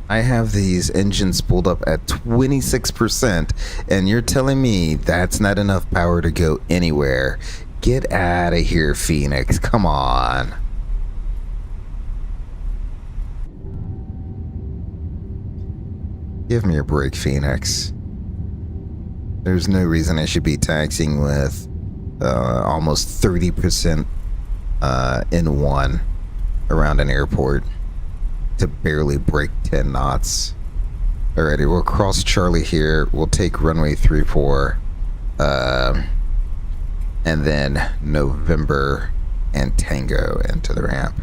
I have these engines pulled up at 26%, and you're telling me that's not enough power to go anywhere. Get out of here, Phoenix. Come on. Give me a break, Phoenix. There's no reason I should be taxiing with almost 30% in one around an airport to barely break 10 knots. Alrighty, we'll cross Charlie here. We'll take runway 34 and then November and Tango into the ramp.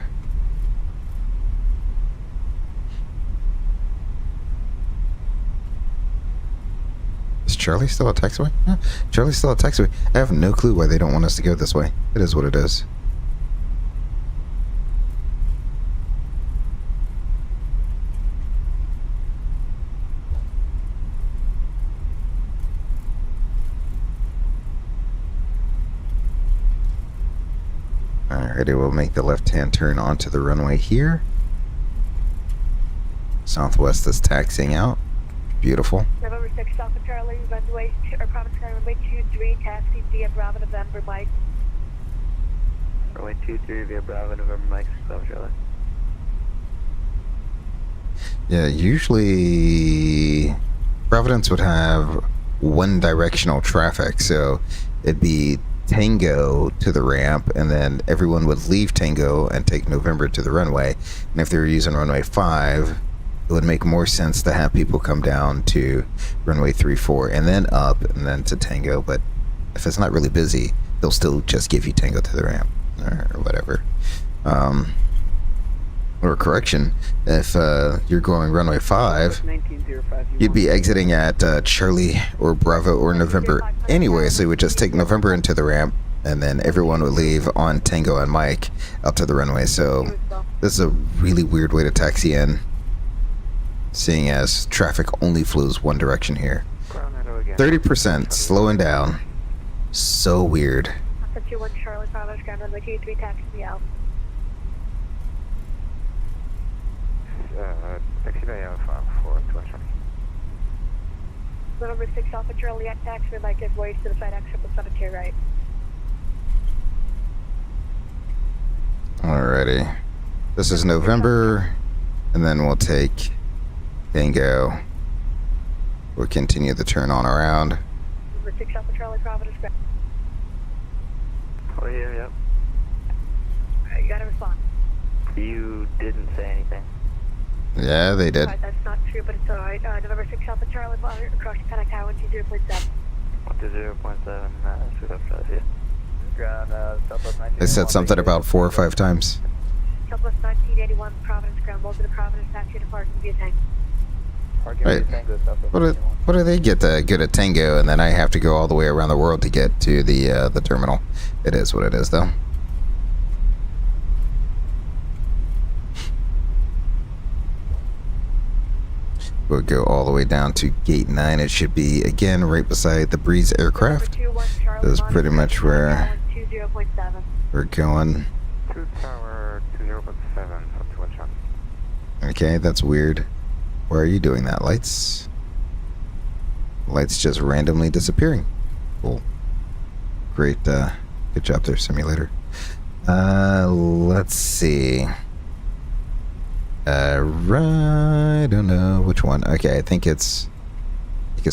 Is Charlie still a taxiway? Huh? Charlie's still a taxiway. I have no clue why they don't want us to go this way. It is what it is. Alrighty, we'll make the left-hand turn onto the runway here. Southwest is taxiing out. Beautiful. November 6, Alpha Charlie, runway, or Providence Sky, runway 23, taxi via Bravo November, Mike. Runway 23 via Bravo November, Mike, Alpha Charlie. Yeah, usually Providence would have one directional traffic, so it'd be Tango to the ramp, and then everyone would leave Tango and take November to the runway. And if they were using runway 5, it would make more sense to have people come down to runway 34 and then up and then to Tango. But if it's not really busy, they'll still just give you Tango to the ramp or whatever. Or correction, if you're going runway 5, you'd be exiting at Charlie or Bravo or November anyway, so you would just take November into the ramp, and then everyone would leave on Tango and Mike out to the runway. So this is a really weird way to taxi in, seeing as traffic only flows one direction here. 30% slowing down. So weird. 21 Charlie, Providence ground, runway 23, taxi via Alpha. Taxi by Alpha for 2 Charlie. November 6, Alpha Charlie, at taxi, Mike, give way to the FedEx 7 to your right. Alrighty. This is November, and then we'll take Tango. We'll continue the turn on around. November 6, Alpha Charlie, Providence ground. Oh, yeah, yep. You gotta respond. You didn't say anything. Yeah, they did. Alright, that's not true, but it's alright. November 6, Alpha Charlie, across contact tower 120.7. 120.7, suit up, yeah. Ground, Southwest 19. They said something about 4 or 5 times. Southwest 1981, Providence ground, welcome to Providence, taxi to parking via Tango. Right. What do they get to good at Tango, and then I have to go all the way around the world to get to the terminal? It is what it is, though. We'll go all the way down to gate 9. It should be, again, right beside the Breeze aircraft. That's pretty much where we're going. 2 Tower 20.7 for 2 Charlie. Okay, that's weird. Why are you doing that, lights? Lights just randomly disappearing. Cool. Great, good job there, simulator. Let's see. Right, I don't know which one. Okay, I think it's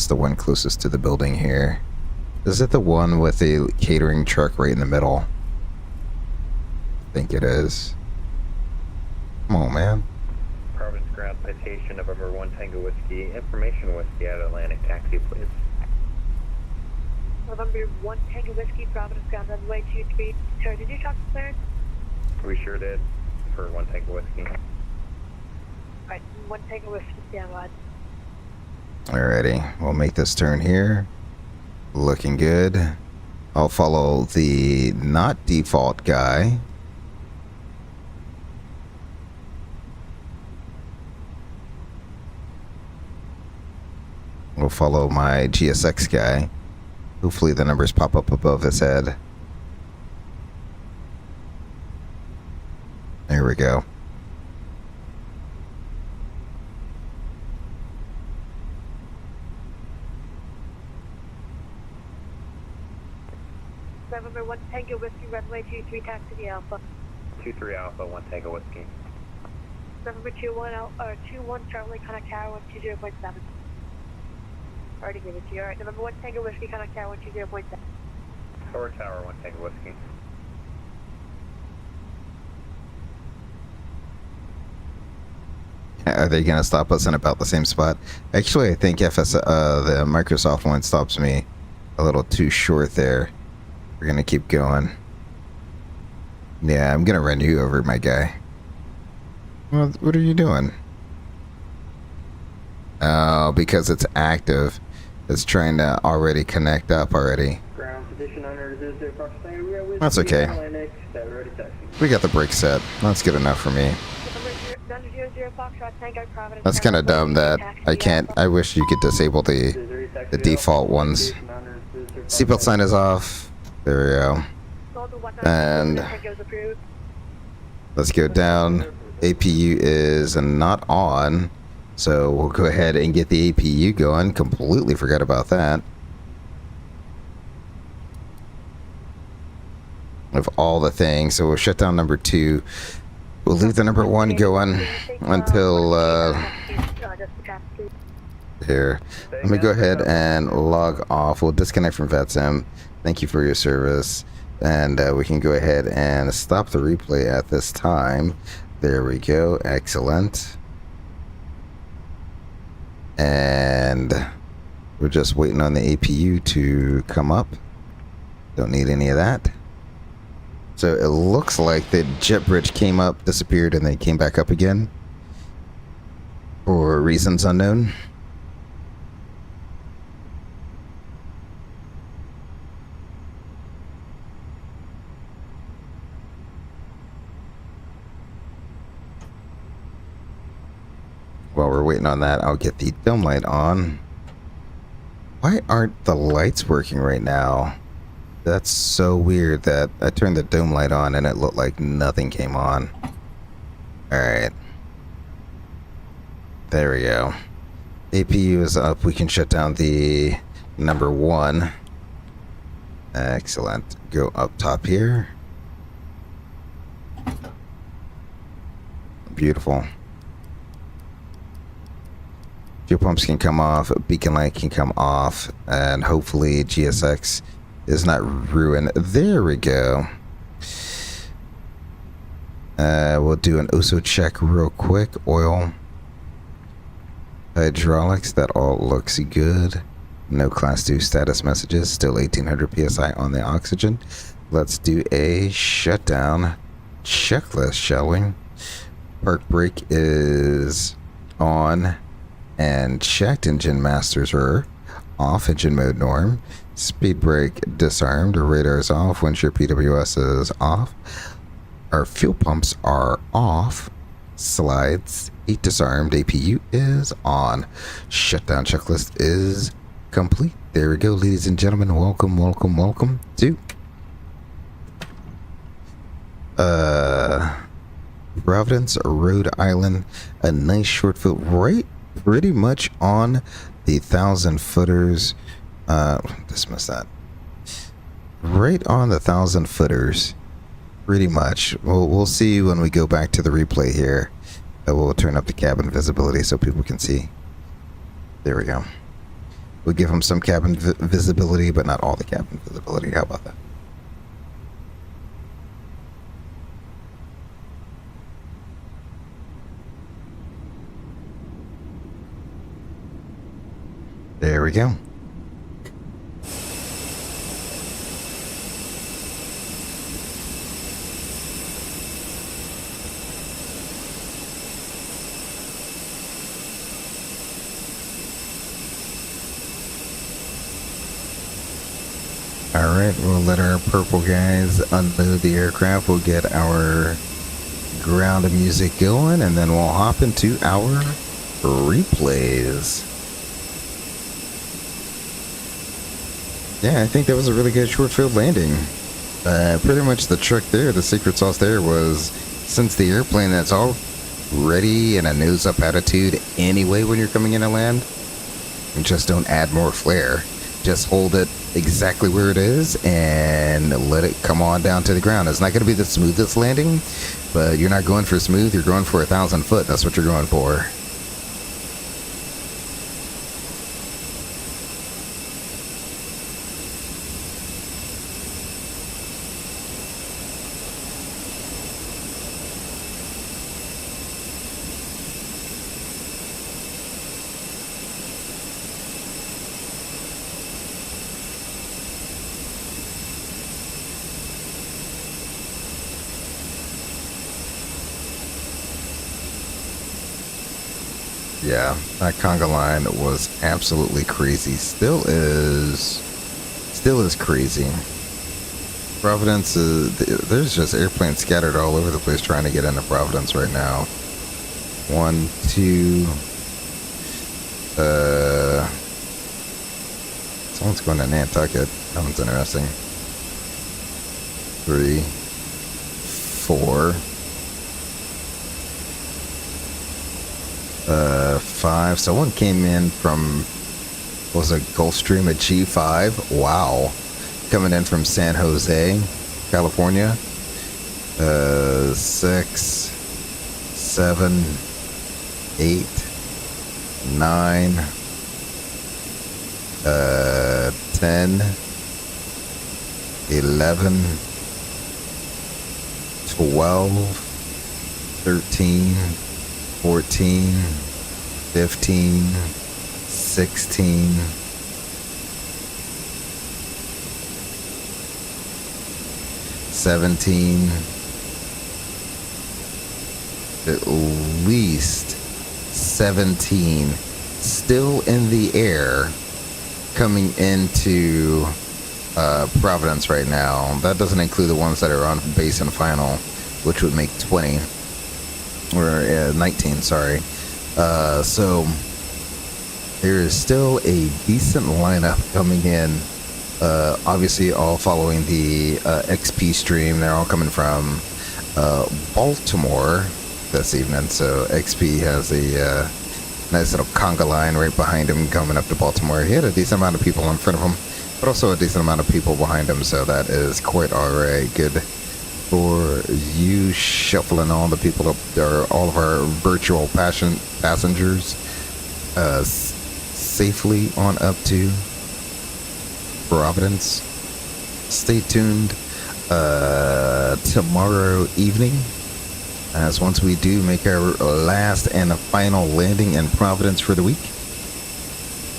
the one closest to the building here. Is it the one with the catering truck right in the middle? I think it is. Come on, man. Providence ground citation, November 1 Tango Whiskey. Information Whiskey at Atlantic taxi, please. November 1 Tango Whiskey, Providence ground runway 23. Sir, did you talk to clearance? We sure did. For 1 Tango Whiskey. Alright, 1 Tango Whiskey, stand by. Alrighty, we'll make this turn here. Looking good. I'll follow the not default guy. We'll follow my GSX guy. Hopefully the numbers pop up above his head. There we go. November 1 Tango Whiskey, runway 23, taxi Alpha. 23 Alpha, 1 Tango Whiskey. November 21 Charlie, contact tower 120.7. Already gave it to you. Alright, November 1 Tango Whiskey, contact tower 120.7. Tower Tower, 1 Tango Whiskey. Are they going to stop us in about the same spot? Actually, I think the Microsoft one stops me a little too short there. We're going to keep going. Yeah, I'm going to run you over, my guy. Well, what are you doing? Oh, because it's active. It's trying to already connect up already. That's okay. We got the brake set. That's good enough for me. That's kind of dumb that I can't. I wish you could disable the default ones. Seatbelt sign is off. There we go. And let's go down. APU is not on, so we'll go ahead and get the APU going. Completely forgot about that. Of all the things, so we'll shut down number 2. We'll leave the number 1 going until here. Let me go ahead and log off. We'll disconnect from VetSim. Thank you for your service, and we can go ahead and stop the replay at this time. There we go. Excellent. And we're just waiting on the APU to come up. Don't need any of that. So it looks like the jet bridge came up, disappeared, and then came back up again for reasons unknown. While we're waiting on that, I'll get the dome light on. Why aren't the lights working right now? That's so weird that I turned the dome light on and it looked like nothing came on. Alright. There we go. APU is up. We can shut down the number 1. Excellent. Go up top here. Beautiful. Fuel pumps can come off, beacon light can come off, and hopefully GSX is not ruined. There we go. We'll do an OSO check real quick. Oil, hydraulics, that all looks good. No class 2 status messages. Still 1800 psi on the oxygen. Let's do a shutdown checklist, shall we? Park brake is on and checked. Engine masters are off. Engine mode norm. Speed brake disarmed. Radar is off. Windshield PWS is off. Our fuel pumps are off. Slides 8 disarmed. APU is on. Shutdown checklist is complete. There we go, ladies and gentlemen. Welcome, welcome, welcome to Providence, Rhode Island. A nice short field, right pretty much on the 1,000 footers. Dismiss that. Right on the 1,000 footers. Pretty much. We'll see when we go back to the replay here. We'll turn up the cabin visibility so people can see. There we go. We'll give them some cabin visibility, but not all the cabin visibility. How about that? There we go. Alright, we'll let our purple guys unload the aircraft. We'll get our ground music going, and then we'll hop into our replays. Yeah, I think that was a really good short field landing. Pretty much the trick there, the secret sauce there was, since the airplane that's all ready in a nose up attitude anyway when you're coming in to land, you just don't add more flare. Just hold it exactly where it is and let it come on down to the ground. It's not going to be the smoothest landing, but you're not going for smooth, you're going for 1,000 foot. That's what you're going for. Yeah, that conga line was absolutely crazy. Still is crazy. Providence there's just airplanes scattered all over the place trying to get into Providence right now. 1, 2, someone's going to Nantucket. That one's interesting. 3, 4. 5. Someone came in from, was a Gulfstream at G5. Wow. Coming in from San Jose, California. 6, 7, 8, 9, 10, 11, 12, 13, 14, 15, 16, 17, at least 17 still in the air coming into Providence right now. That doesn't include the ones that are on base and final, which would make 20 or 19, sorry. So there is still a decent lineup coming in. Obviously all following the XP stream. They're all coming from Baltimore this evening, so XP has a nice little conga line right behind him coming up to Baltimore. He had a decent amount of people in front of him, but also a decent amount of people behind him, so that is quite alright. Good for you shuffling all the people up there, all of our virtual passengers safely on up to Providence. Stay tuned tomorrow evening, as once we do make our last and final landing in Providence for the week,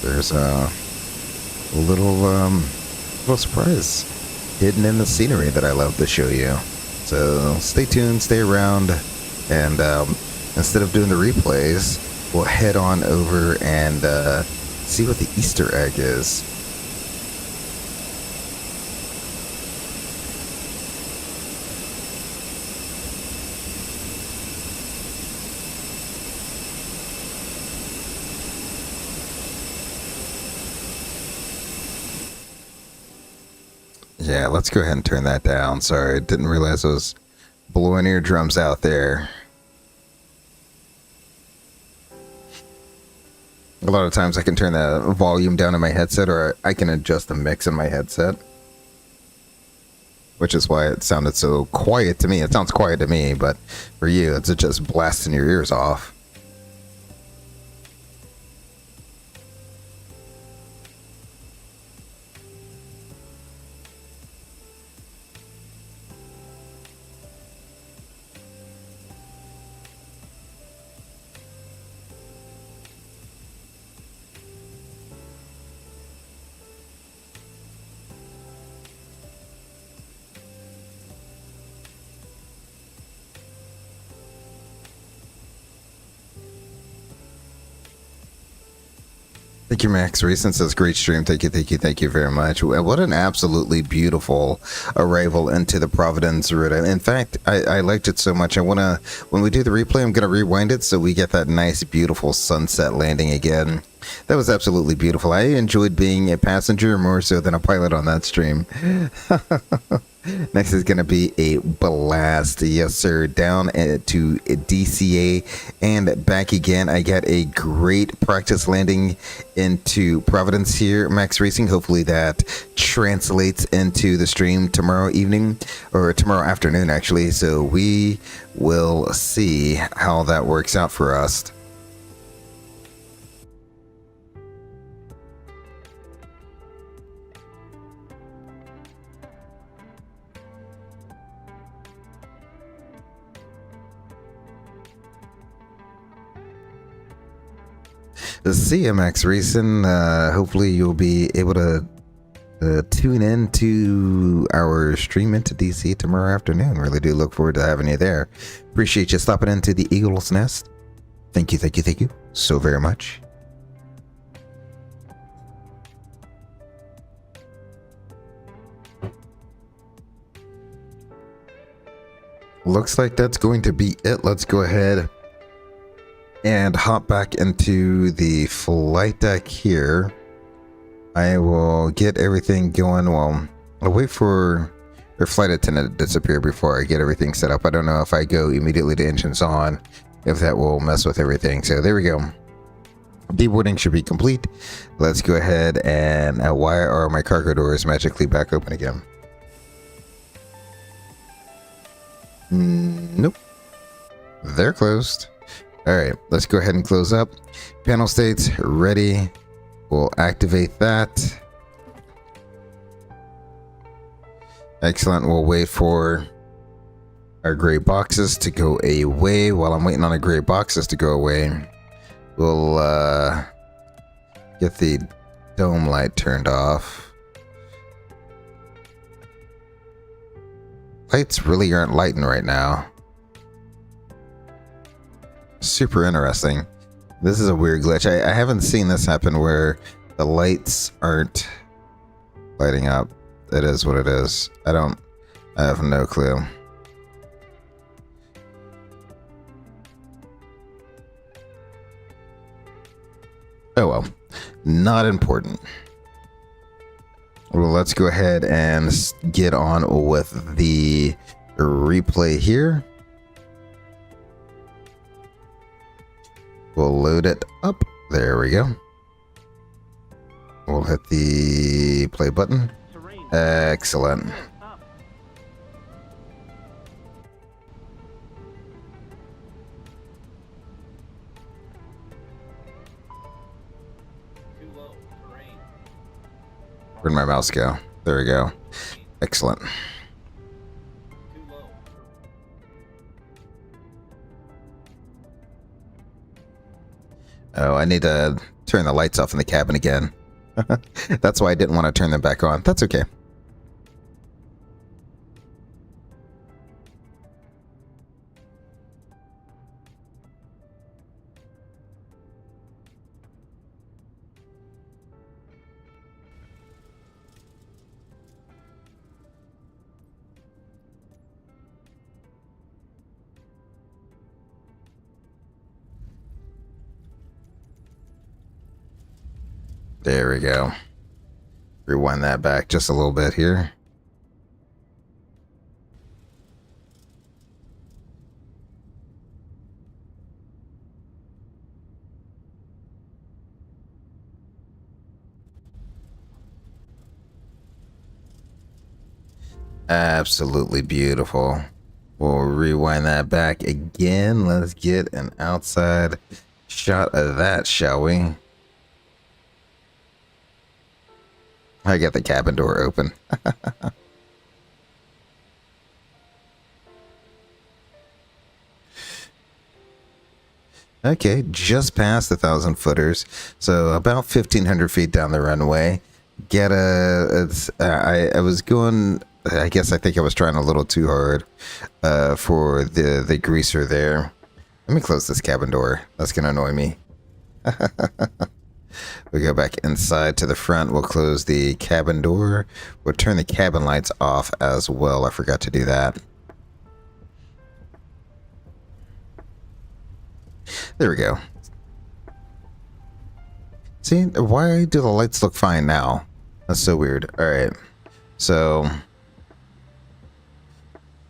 there's a little surprise hidden in the scenery that I love to show you. So stay tuned, stay around, and instead of doing the replays, we'll head on over and see what the Easter egg is. Yeah, let's go ahead and turn that down. Sorry, didn't realize I was blowing eardrums out there. A lot of times I can turn the volume down in my headset, or I can adjust the mix in my headset. which is why it sounded so quiet to me. It sounds quiet to me, but for you, it's just blasting your ears off. Thank you, Max Recent says great stream. Thank you very much. What an absolutely beautiful arrival into the Providence route. In fact, I liked it so much. When we do the replay, I'm gonna rewind it so we get that nice, beautiful sunset landing again. That was absolutely beautiful. I enjoyed being a passenger more so than a pilot on that stream. Next is going to be a blast. Yes, sir. Down to DCA and back again. I got a great practice landing into Providence here, Max Racing. Hopefully that translates into the stream tomorrow evening, or tomorrow afternoon, actually. So we will see how that works out for us. CMX Racing, hopefully you'll be able to tune in to our stream into DC tomorrow afternoon. Really do look forward to having you there. Appreciate you stopping into the Eagle's Nest. Thank you so very much. Looks like that's going to be it. Let's go ahead and hop back into the flight deck here. I will get everything going. Well, I'll wait for our flight attendant to disappear before I get everything set up. I don't know if I go immediately to engines on, if that will mess with everything. So there we go. Deboarding should be complete. Let's go ahead and why are my cargo doors magically back open again? Nope. They're closed. Alright, let's go ahead and close up. Panel states ready. We'll activate that. Excellent. We'll wait for our gray boxes to go away. While I'm waiting on the gray boxes to go away, we'll get the dome light turned off. Lights really aren't lighting right now. Super interesting. This is a weird glitch. I haven't seen this happen where the lights aren't lighting up. It is what it is. I have no clue. Oh well, not important. Well, let's go ahead and get on with the replay here. We'll load it up. There we go. We'll hit the play button. Excellent. Where'd my mouse go? There we go. Excellent. Oh, I need to turn the lights off in the cabin again. That's why I didn't want to turn them back on. That's okay. There we go. Rewind that back just a little bit here. Absolutely beautiful. We'll rewind that back again. Let's get an outside shot of that, shall we? I got the cabin door open. Okay, just past 1,000 footers, so about 1,500 feet down the runway. I was going. I guess I think I was trying a little too hard for the greaser there. Let me close this cabin door. That's gonna annoy me. We go back inside to the front. We'll close the cabin door. We'll turn the cabin lights off as well. I forgot to do that. There we go. See, why do the lights look fine now? That's so weird. All right. So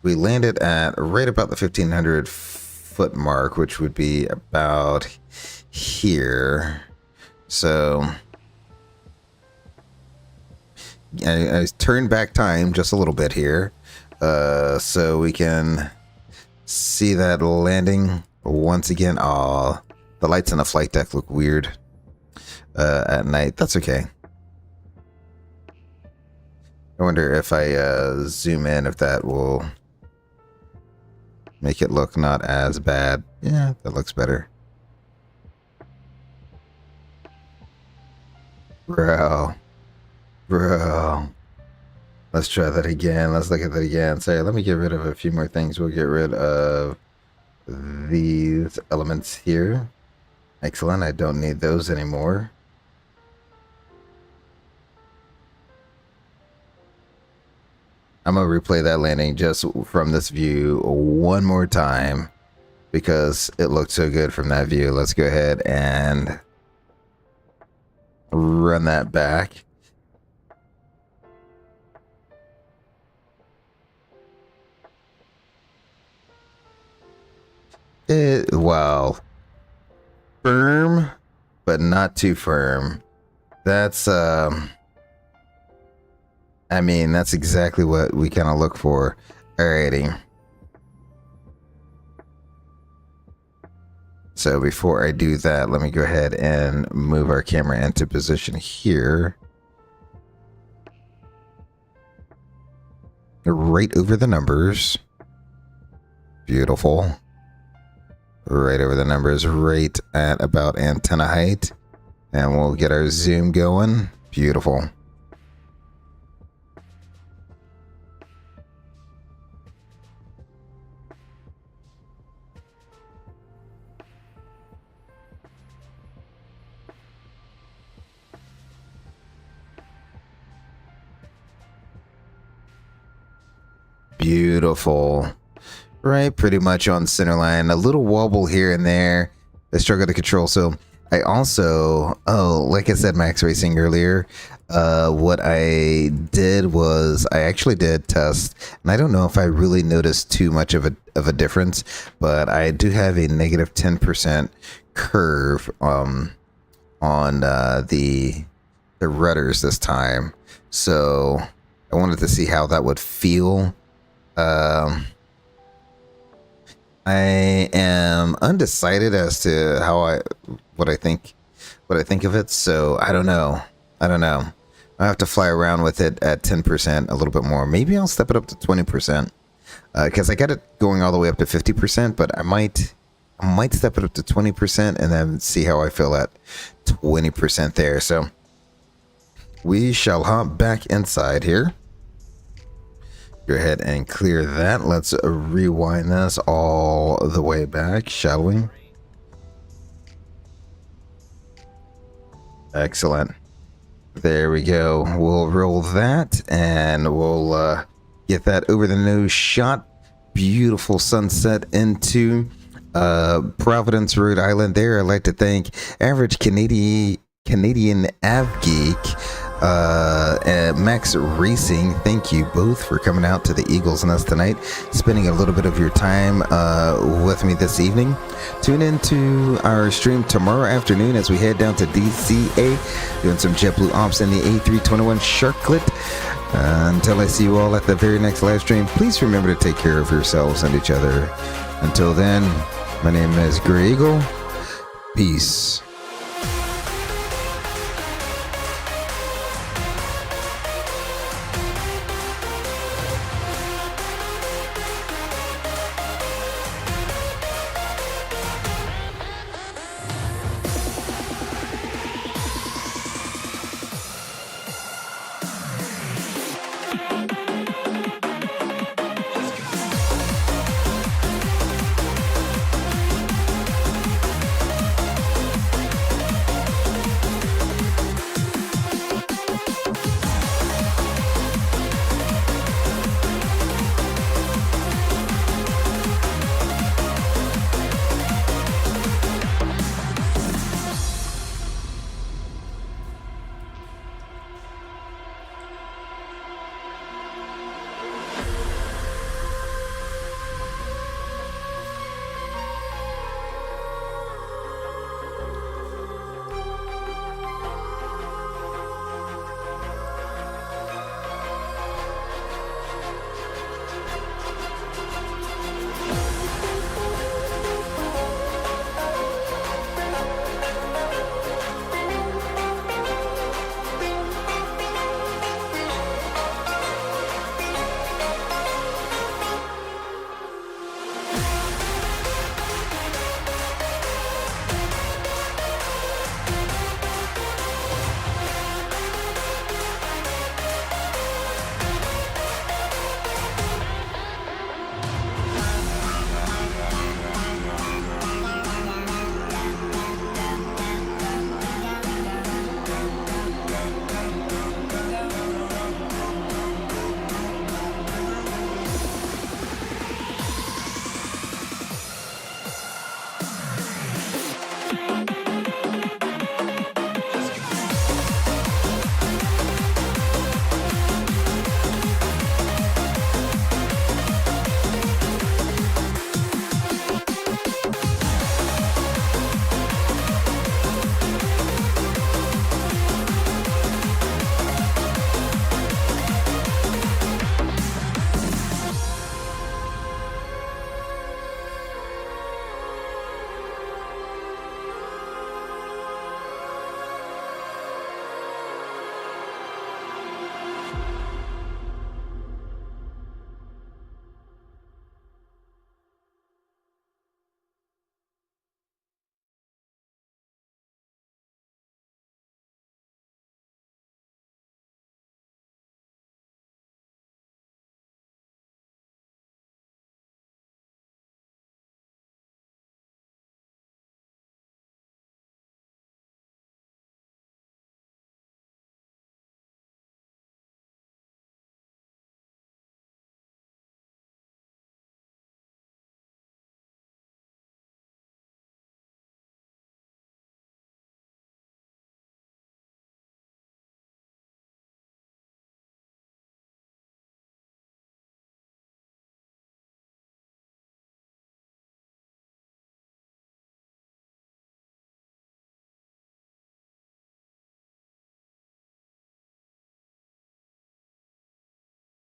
we landed at right about the 1,500 foot mark, which would be about here. So I turned back time just a little bit here, so we can see that landing once again. Aw, the lights on the flight deck look weird at night. That's okay. I wonder if I zoom in, if that will make it look not as bad. Yeah, that looks better. Bro. Let's try that again. Let's look at that again. Sorry, let me get rid of a few more things. We'll get rid of these elements here. Excellent. I don't need those anymore. I'm going to replay that landing just from this view one more time because it looked so good from that view. Let's go ahead and run that back. Wow. Firm, but not too firm. That's, I mean, that's exactly what we kind of look for. Alrighty. So before I do that, let me go ahead and move our camera into position here. Right over the numbers. Beautiful. Right over the numbers, right at about antenna height. And we'll get our zoom going. Beautiful. Beautiful. Right, pretty much on center line. A little wobble here and there. I struggle to control. So I also, like I said, Max Racing earlier, what I did was I actually did test, and I don't know if I really noticed too much of a difference, but I do have a negative 10% curve on the rudders this time. So I wanted to see how that would feel. I am undecided as to what I think of it. So I don't know. I have to fly around with it at 10%, a little bit more. Maybe I'll step it up to 20%, because I got it going all the way up to 50%. But I might step it up to 20% and then see how I feel at 20% there. So we shall hop back inside here. Go ahead and clear that. Let's rewind this all the way back, shall we? Excellent. There we go. We'll roll that and we'll get that over the nose shot. Beautiful sunset into Providence, Rhode Island. There, I'd like to thank Average Canadian Av Geek, Max Racing. Thank you both for coming out to the Eagles Nest tonight, spending a little bit of your time with me this evening. Tune into our stream tomorrow afternoon as we head down to DCA, doing some JetBlue ops in the A321 Sharklet. Until I see you all at the very next live stream, please remember to take care of yourselves and each other. Until then, my name is Grey Eagle. Peace.